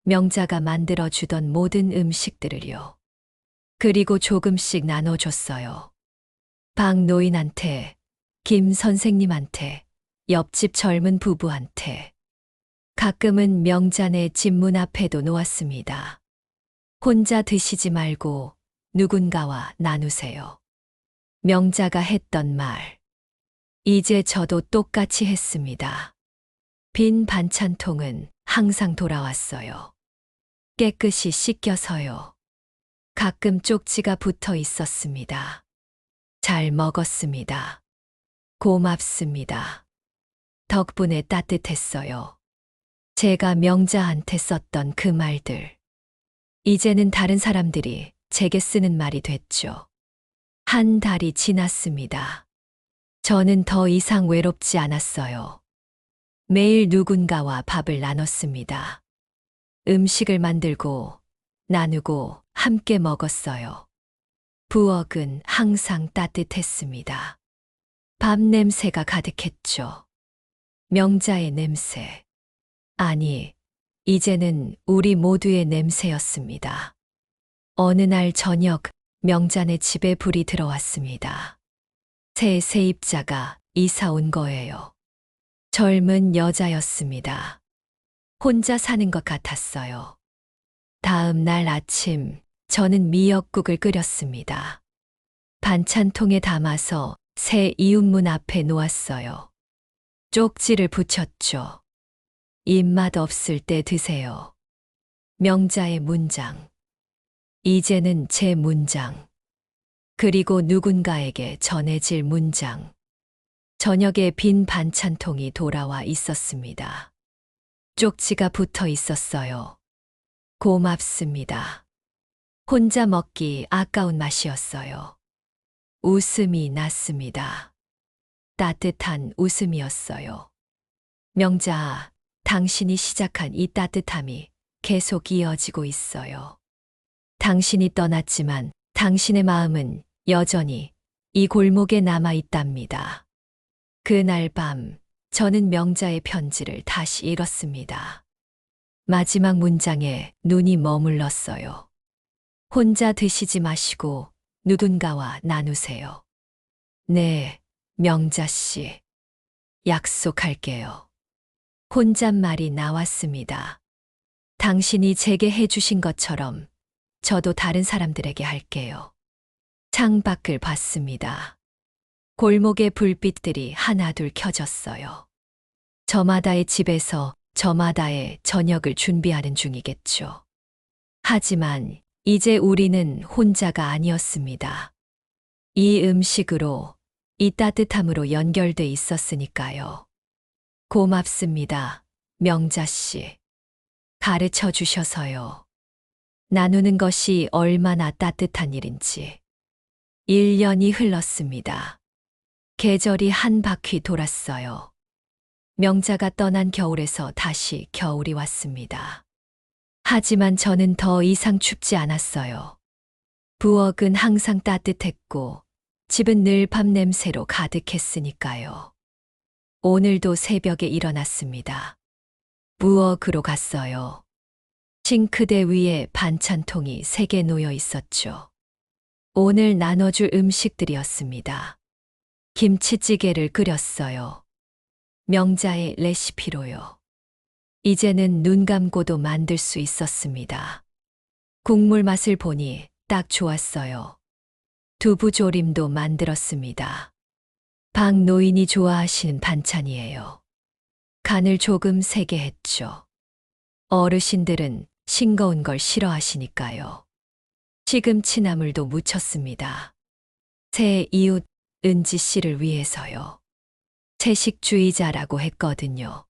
명자가 만들어주던 모든 음식들을요. 그리고 조금씩 나눠줬어요. 박 노인한테, 김 선생님한테, 옆집 젊은 부부한테. 가끔은 명자네 집 문 앞에도 놓았습니다. 혼자 드시지 말고 누군가와 나누세요. 명자가 했던 말. 이제 저도 똑같이 했습니다. 빈 반찬통은 항상 돌아왔어요. 깨끗이 씻겨서요. 가끔 쪽지가 붙어 있었습니다. 잘 먹었습니다. 고맙습니다. 덕분에 따뜻했어요. 제가 명자한테 썼던 그 말들. 이제는 다른 사람들이 제게 쓰는 말이 됐죠. 한 달이 지났습니다. 저는 더 이상 외롭지 않았어요. 매일 누군가와 밥을 나눴습니다. 음식을 만들고, 나누고, 함께 먹었어요. 부엌은 항상 따뜻했습니다. 밥 냄새가 가득했죠. 명자의 냄새. 아니, 이제는 우리 모두의 냄새였습니다. 어느 날 저녁, 명자네 집에 불이 들어왔습니다. 새 세입자가 이사 온 거예요. 젊은 여자였습니다. 혼자 사는 것 같았어요. 다음 날 아침, 저는 미역국을 끓였습니다. 반찬통에 담아서 새 이웃문 앞에 놓았어요. 쪽지를 붙였죠. 입맛 없을 때 드세요. 명자의 문장. 이제는 제 문장. 그리고 누군가에게 전해질 문장. 저녁에 빈 반찬통이 돌아와 있었습니다. 쪽지가 붙어 있었어요. 고맙습니다. 혼자 먹기 아까운 맛이었어요. 웃음이 났습니다. 따뜻한 웃음이었어요. 명자, 당신이 시작한 이 따뜻함이 계속 이어지고 있어요. 당신이 떠났지만 당신의 마음은 여전히 이 골목에 남아 있답니다. 그날 밤, 저는 명자의 편지를 다시 읽었습니다. 마지막 문장에 눈이 머물렀어요. 혼자 드시지 마시고 누군가와 나누세요. 네, 명자 씨. 약속할게요. 혼잣말이 나왔습니다. 당신이 제게 해주신 것처럼 저도 다른 사람들에게 할게요. 창밖을 봤습니다. 골목의 불빛들이 하나둘 켜졌어요. 저마다의 집에서 저마다의 저녁을 준비하는 중이겠죠. 하지만 이제 우리는 혼자가 아니었습니다. 이 음식으로, 이 따뜻함으로 연결돼 있었으니까요. 고맙습니다, 명자 씨. 가르쳐 주셔서요. 나누는 것이 얼마나 따뜻한 일인지. 1년이 흘렀습니다. 계절이 한 바퀴 돌았어요. 명자가 떠난 겨울에서 다시 겨울이 왔습니다. 하지만 저는 더 이상 춥지 않았어요. 부엌은 항상 따뜻했고 집은 늘 밥 냄새로 가득했으니까요. 오늘도 새벽에 일어났습니다. 부엌으로 갔어요. 싱크대 위에 반찬통이 3개 놓여 있었죠. 오늘 나눠줄 음식들이었습니다. 김치찌개를 끓였어요. 명자의 레시피로요. 이제는 눈 감고도 만들 수 있었습니다. 국물 맛을 보니 딱 좋았어요. 두부조림도 만들었습니다. 박 노인이 좋아하시는 반찬이에요. 간을 조금 세게 했죠. 어르신들은 싱거운 걸 싫어하시니까요. 시금치나물도 무쳤습니다. 새 이웃 은지 씨를 위해서요. 채식주의자라고 했거든요.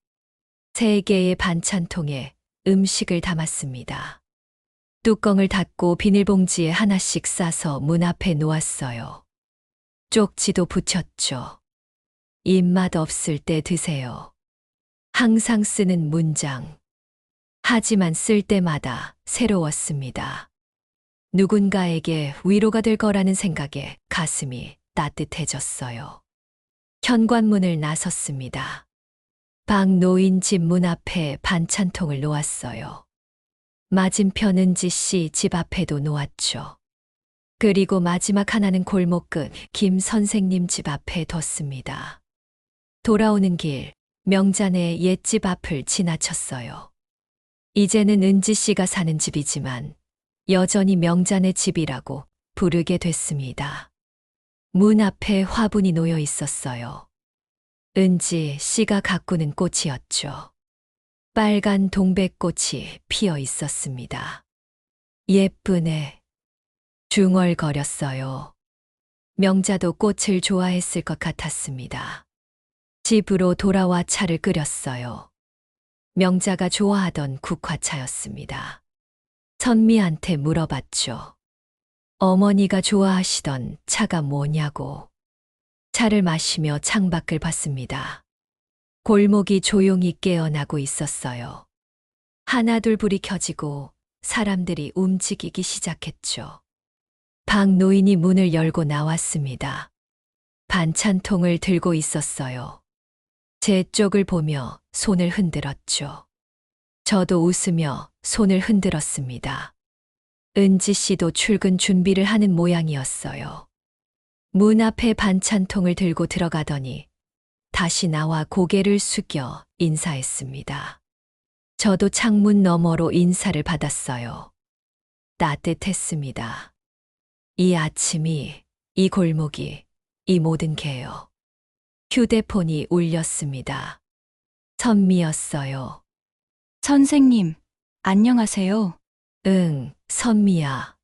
3개의 반찬통에 음식을 담았습니다. 뚜껑을 닫고 비닐봉지에 하나씩 싸서 문 앞에 놓았어요. 쪽지도 붙였죠. 입맛 없을 때 드세요. 항상 쓰는 문장. 하지만 쓸 때마다 새로웠습니다. 누군가에게 위로가 될 거라는 생각에 가슴이 따뜻해졌어요. 현관문을 나섰습니다. 박노인 집 문 앞에 반찬통을 놓았어요. 맞은편 은지 씨 집 앞에도 놓았죠. 그리고 마지막 하나는 골목 끝 김 선생님 집 앞에 뒀습니다. 돌아오는 길 명자네 옛집 앞을 지나쳤어요. 이제는 은지 씨가 사는 집이지만 여전히 명자네 집이라고 부르게 됐습니다. 문 앞에 화분이 놓여 있었어요. 은지 씨가 가꾸는 꽃이었죠. 빨간 동백꽃이 피어 있었습니다. 예쁘네. 중얼거렸어요. 명자도 꽃을 좋아했을 것 같았습니다. 집으로 돌아와 차를 끓였어요. 명자가 좋아하던 국화차였습니다. 선미한테 물어봤죠. 어머니가 좋아하시던 차가 뭐냐고. 차를 마시며 창밖을 봤습니다. 골목이 조용히 깨어나고 있었어요. 하나둘 불이 켜지고 사람들이 움직이기 시작했죠. 박노인이 문을 열고 나왔습니다. 반찬통을 들고 있었어요. 제 쪽을 보며 손을 흔들었죠. 저도 웃으며 손을 흔들었습니다. 은지 씨도 출근 준비를 하는 모양이었어요. 문 앞에 반찬통을 들고 들어가더니 다시 나와 고개를 숙여 인사했습니다. 저도 창문 너머로 인사를 받았어요. 따뜻했습니다. 이 아침이, 이 골목이, 이 모든 게요. 휴대폰이 울렸습니다. 선미였어요. 선생님, 안녕하세요. 응, 선미야.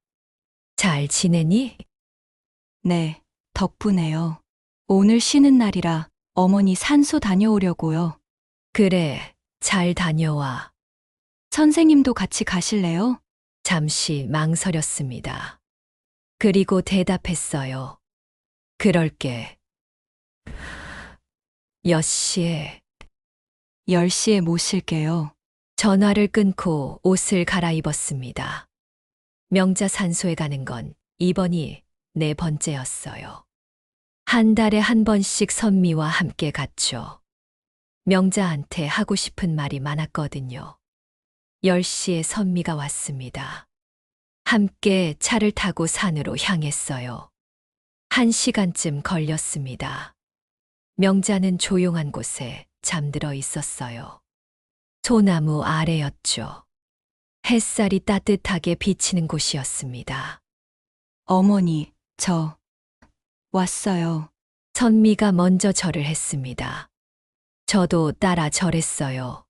잘 지내니? 네, 덕분에요. 오늘 쉬는 날이라 어머니 산소 다녀오려고요. 그래, 잘 다녀와. 선생님도 같이 가실래요? 잠시 망설였습니다. 그리고 대답했어요. 그럴게. 몇 시에? 10시에 모실게요. 전화를 끊고 옷을 갈아입었습니다. 명자 산소에 가는 건 이번이 4번째였어요. 한 달에 한 번씩 선미와 함께 갔죠. 명자한테 하고 싶은 말이 많았거든요. 10시에 선미가 왔습니다. 함께 차를 타고 산으로 향했어요. 1시간쯤 걸렸습니다. 명자는 조용한 곳에 잠들어 있었어요. 소나무 아래였죠. 햇살이 따뜻하게 비치는 곳이었습니다. 어머니, 저 왔어요. 선미가 먼저 절을 했습니다. 저도 따라 절했어요.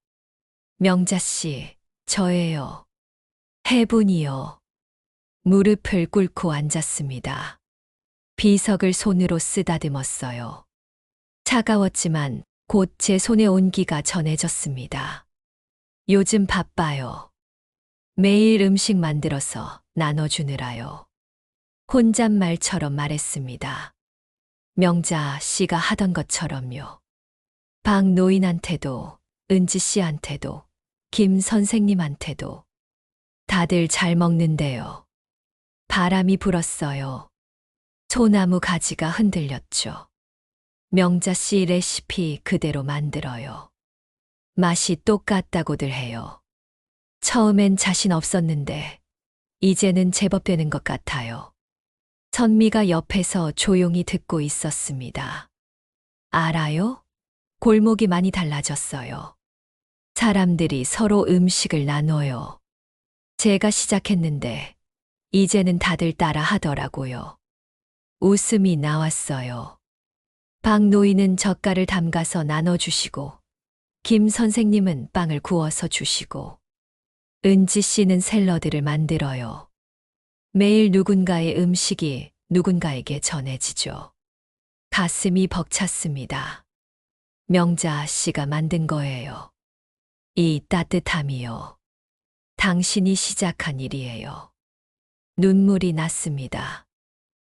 명자 씨, 저예요. 해분이요. 무릎을 꿇고 앉았습니다. 비석을 손으로 쓰다듬었어요. 차가웠지만 곧 제 손의 온기가 전해졌습니다. 요즘 바빠요. 매일 음식 만들어서 나눠주느라요. 혼잣말처럼 말했습니다. 명자 씨가 하던 것처럼요. 박노인한테도, 은지 씨한테도, 김 선생님한테도 다들 잘 먹는데요. 바람이 불었어요. 소나무 가지가 흔들렸죠. 명자 씨 레시피 그대로 만들어요. 맛이 똑같다고들 해요. 처음엔 자신 없었는데 이제는 제법 되는 것 같아요. 선미가 옆에서 조용히 듣고 있었습니다. 알아요? 골목이 많이 달라졌어요. 사람들이 서로 음식을 나눠요. 제가 시작했는데 이제는 다들 따라 하더라고요. 웃음이 나왔어요. 박노인은 젓갈을 담가서 나눠주시고 김 선생님은 빵을 구워서 주시고 은지 씨는 샐러드를 만들어요. 매일 누군가의 음식이 누군가에게 전해지죠. 가슴이 벅찼습니다. 명자 씨가 만든 거예요. 이 따뜻함이요. 당신이 시작한 일이에요. 눈물이 났습니다.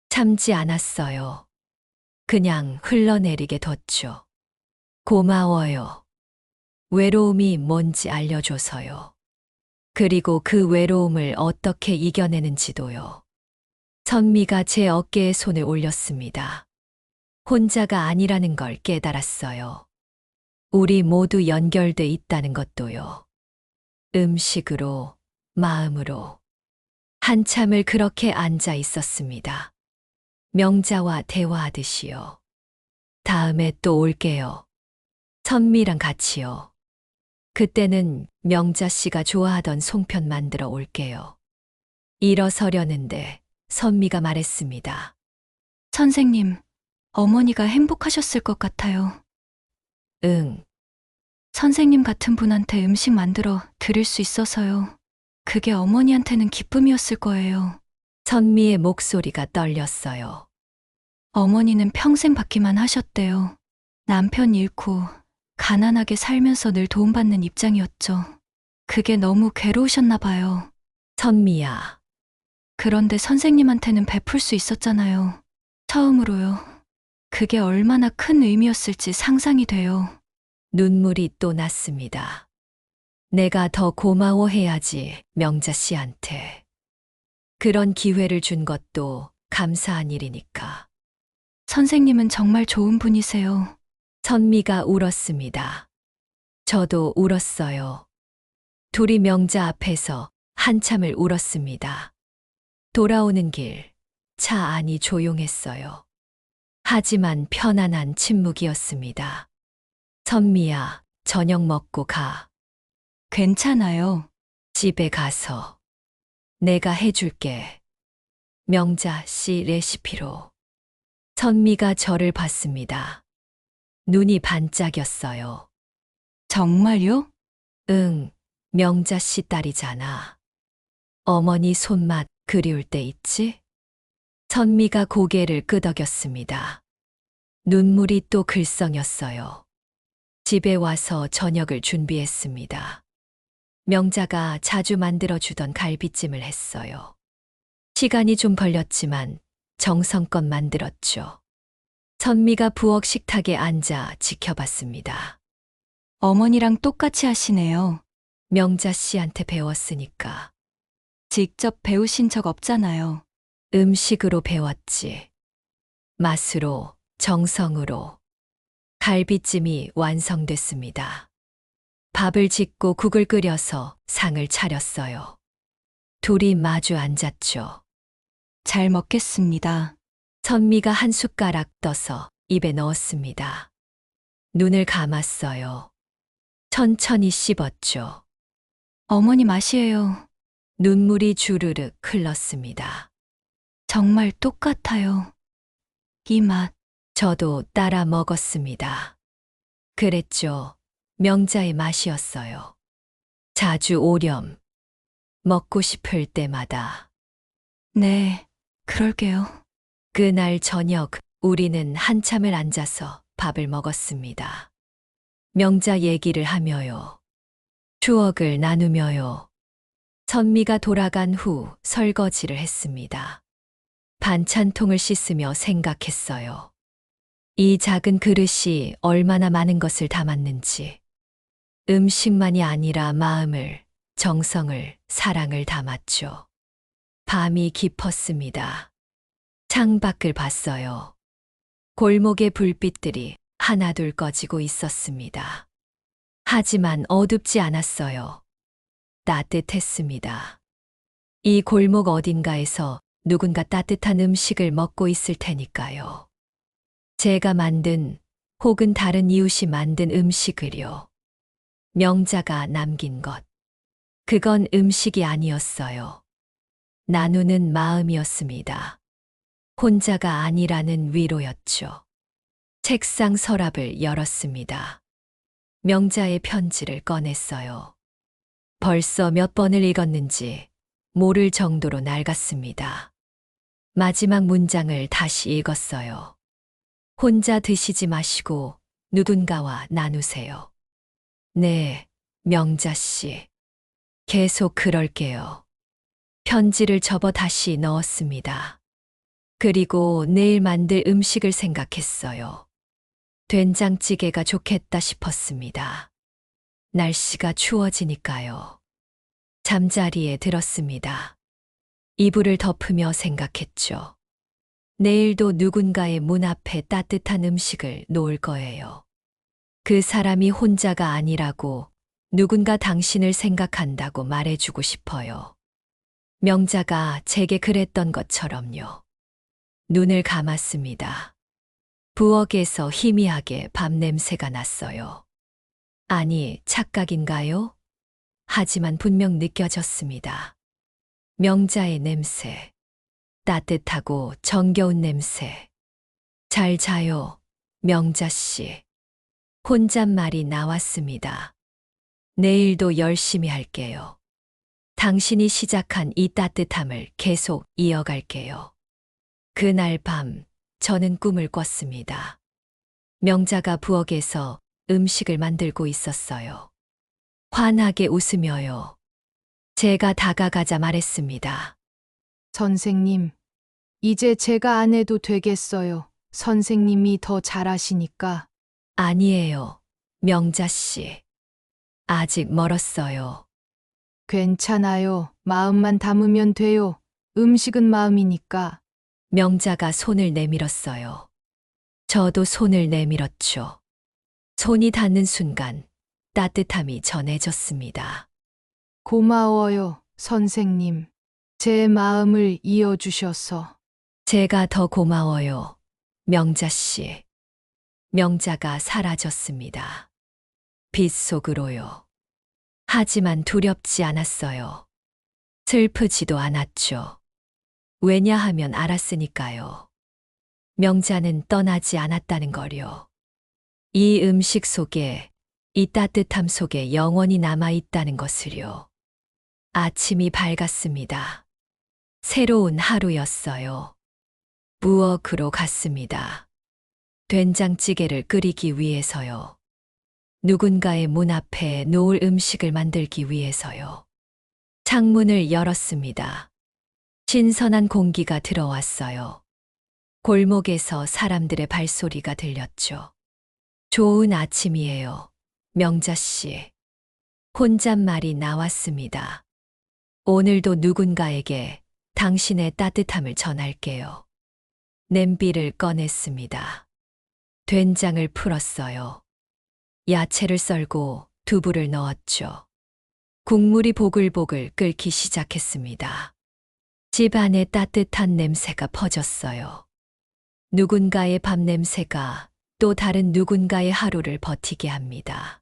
참지 않았어요. 그냥 흘러내리게 뒀죠. 고마워요. 외로움이 뭔지 알려줘서요. 그리고 그 외로움을 어떻게 이겨내는지도요. 선미가 제 어깨에 손을 올렸습니다. 혼자가 아니라는 걸 깨달았어요. 우리 모두 연결돼 있다는 것도요. 음식으로, 마음으로. 한참을 그렇게 앉아 있었습니다. 명자와 대화하듯이요. 다음에 또 올게요. 선미랑 같이요. 그때는 명자 씨가 좋아하던 송편 만들어 올게요. 일어서려는데 선미가 말했습니다. 선생님, 어머니가 행복하셨을 것 같아요. 응, 선생님 같은 분한테 음식 만들어 드릴 수 있어서요. 그게 어머니한테는 기쁨이었을 거예요. 선미의 목소리가 떨렸어요. 어머니는 평생 받기만 하셨대요. 남편 잃고 가난하게 살면서 늘 도움받는 입장이었죠. 그게 너무 괴로우셨나 봐요. 선미야, 그런데 선생님한테는 베풀 수 있었잖아요. 처음으로요. 그게 얼마나 큰 의미였을지 상상이 돼요. 눈물이 또 났습니다. 내가 더 고마워해야지, 명자 씨한테. 그런 기회를 준 것도 감사한 일이니까. 선생님은 정말 좋은 분이세요. 선미가 울었습니다. 저도 울었어요. 둘이 명자 앞에서 한참을 울었습니다. 돌아오는 길, 차 안이 조용했어요. 하지만 편안한 침묵이었습니다. 선미야, 저녁 먹고 가. 괜찮아요. 집에 가서. 내가 해줄게. 명자 씨 레시피로. 선미가 저를 봤습니다. 눈이 반짝였어요. 정말요? 응, 명자 씨 딸이잖아. 어머니 손맛 그리울 때 있지? 선미가 고개를 끄덕였습니다. 눈물이 또 글썽였어요. 집에 와서 저녁을 준비했습니다. 명자가 자주 만들어주던 갈비찜을 했어요. 시간이 좀 걸렸지만 정성껏 만들었죠. 선미가 부엌 식탁에 앉아 지켜봤습니다. 어머니랑 똑같이 하시네요. 명자 씨한테 배웠으니까. 직접 배우신 적 없잖아요. 음식으로 배웠지. 맛으로, 정성으로. 갈비찜이 완성됐습니다. 밥을 짓고 국을 끓여서 상을 차렸어요. 둘이 마주 앉았죠. 잘 먹겠습니다. 선미가 한 숟가락 떠서 입에 넣었습니다. 눈을 감았어요. 천천히 씹었죠. 어머니 맛이에요. 눈물이 주르륵 흘렀습니다. 정말 똑같아요. 이 맛. 저도 따라 먹었습니다. 그랬죠. 명자의 맛이었어요. 자주 오렴. 먹고 싶을 때마다. 네, 그럴게요. 그날 저녁 우리는 한참을 앉아서 밥을 먹었습니다. 명자 얘기를 하며요. 추억을 나누며요. 선미가 돌아간 후 설거지를 했습니다. 반찬통을 씻으며 생각했어요. 이 작은 그릇이 얼마나 많은 것을 담았는지. 음식만이 아니라 마음을, 정성을, 사랑을 담았죠. 밤이 깊었습니다. 창밖을 봤어요. 골목의 불빛들이 하나둘 꺼지고 있었습니다. 하지만 어둡지 않았어요. 따뜻했습니다. 이 골목 어딘가에서 누군가 따뜻한 음식을 먹고 있을 테니까요. 제가 만든 혹은 다른 이웃이 만든 음식을요. 명자가 남긴 것. 그건 음식이 아니었어요. 나누는 마음이었습니다. 혼자가 아니라는 위로였죠. 책상 서랍을 열었습니다. 명자의 편지를 꺼냈어요. 벌써 몇 번을 읽었는지 모를 정도로 낡았습니다. 마지막 문장을 다시 읽었어요. 혼자 드시지 마시고 누군가와 나누세요. 네, 명자 씨. 계속 그럴게요. 편지를 접어 다시 넣었습니다. 그리고 내일 만들 음식을 생각했어요. 된장찌개가 좋겠다 싶었습니다. 날씨가 추워지니까요. 잠자리에 들었습니다. 이불을 덮으며 생각했죠. 내일도 누군가의 문 앞에 따뜻한 음식을 놓을 거예요. 그 사람이 혼자가 아니라고, 누군가 당신을 생각한다고 말해주고 싶어요. 명자가 제게 그랬던 것처럼요. 눈을 감았습니다. 부엌에서 희미하게 밥 냄새가 났어요. 아니, 착각인가요? 하지만 분명 느껴졌습니다. 명자의 냄새. 따뜻하고 정겨운 냄새. 잘 자요, 명자 씨. 혼잣말이 나왔습니다. 내일도 열심히 할게요. 당신이 시작한 이 따뜻함을 계속 이어갈게요. 그날 밤, 저는 꿈을 꿨습니다. 명자가 부엌에서 음식을 만들고 있었어요. 환하게 웃으며요. 제가 다가가자 말했습니다. 선생님, 이제 제가 안 해도 되겠어요. 선생님이 더 잘하시니까. 아니에요, 명자 씨. 아직 멀었어요. 괜찮아요. 마음만 담으면 돼요. 음식은 마음이니까. 명자가 손을 내밀었어요. 저도 손을 내밀었죠. 손이 닿는 순간 따뜻함이 전해졌습니다. 고마워요, 선생님. 제 마음을 이어주셔서. 제가 더 고마워요, 명자 씨. 명자가 사라졌습니다. 빛 속으로요. 하지만 두렵지 않았어요. 슬프지도 않았죠. 왜냐하면 알았으니까요. 명자는 떠나지 않았다는 거요. 이 음식 속에, 이 따뜻함 속에 영원히 남아있다는 것을요. 아침이 밝았습니다. 새로운 하루였어요. 부엌으로 갔습니다. 된장찌개를 끓이기 위해서요. 누군가의 문 앞에 놓을 음식을 만들기 위해서요. 창문을 열었습니다. 신선한 공기가 들어왔어요. 골목에서 사람들의 발소리가 들렸죠. 좋은 아침이에요, 명자 씨. 혼잣말이 나왔습니다. 오늘도 누군가에게 당신의 따뜻함을 전할게요. 냄비를 꺼냈습니다. 된장을 풀었어요. 야채를 썰고 두부를 넣었죠. 국물이 보글보글 끓기 시작했습니다. 집 안에 따뜻한 냄새가 퍼졌어요. 누군가의 밥 냄새가 또 다른 누군가의 하루를 버티게 합니다.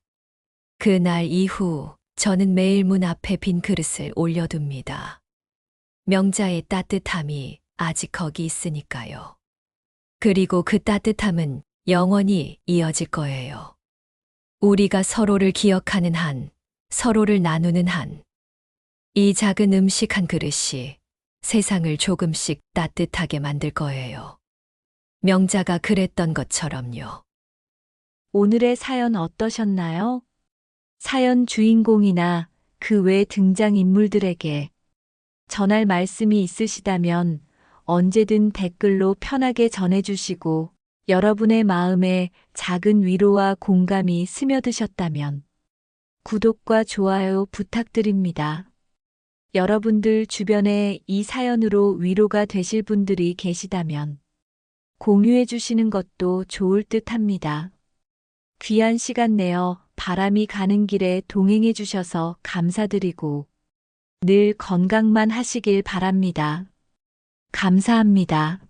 그날 이후 저는 매일 문 앞에 빈 그릇을 올려둡니다. 명자의 따뜻함이 아직 거기 있으니까요. 그리고 그 따뜻함은 영원히 이어질 거예요. 우리가 서로를 기억하는 한, 서로를 나누는 한, 이 작은 음식 한 그릇이 세상을 조금씩 따뜻하게 만들 거예요. 명자가 그랬던 것처럼요. 오늘의 사연 어떠셨나요? 사연 주인공이나 그 외 등장인물들에게 전할 말씀이 있으시다면 언제든 댓글로 편하게 전해주시고 여러분의 마음에 작은 위로와 공감이 스며드셨다면 구독과 좋아요 부탁드립니다. 여러분들 주변에 이 사연으로 위로가 되실 분들이 계시다면 공유해 주시는 것도 좋을 듯 합니다. 귀한 시간 내어 바람이 가는 길에 동행해 주셔서 감사드리고 늘 건강만 하시길 바랍니다. 감사합니다.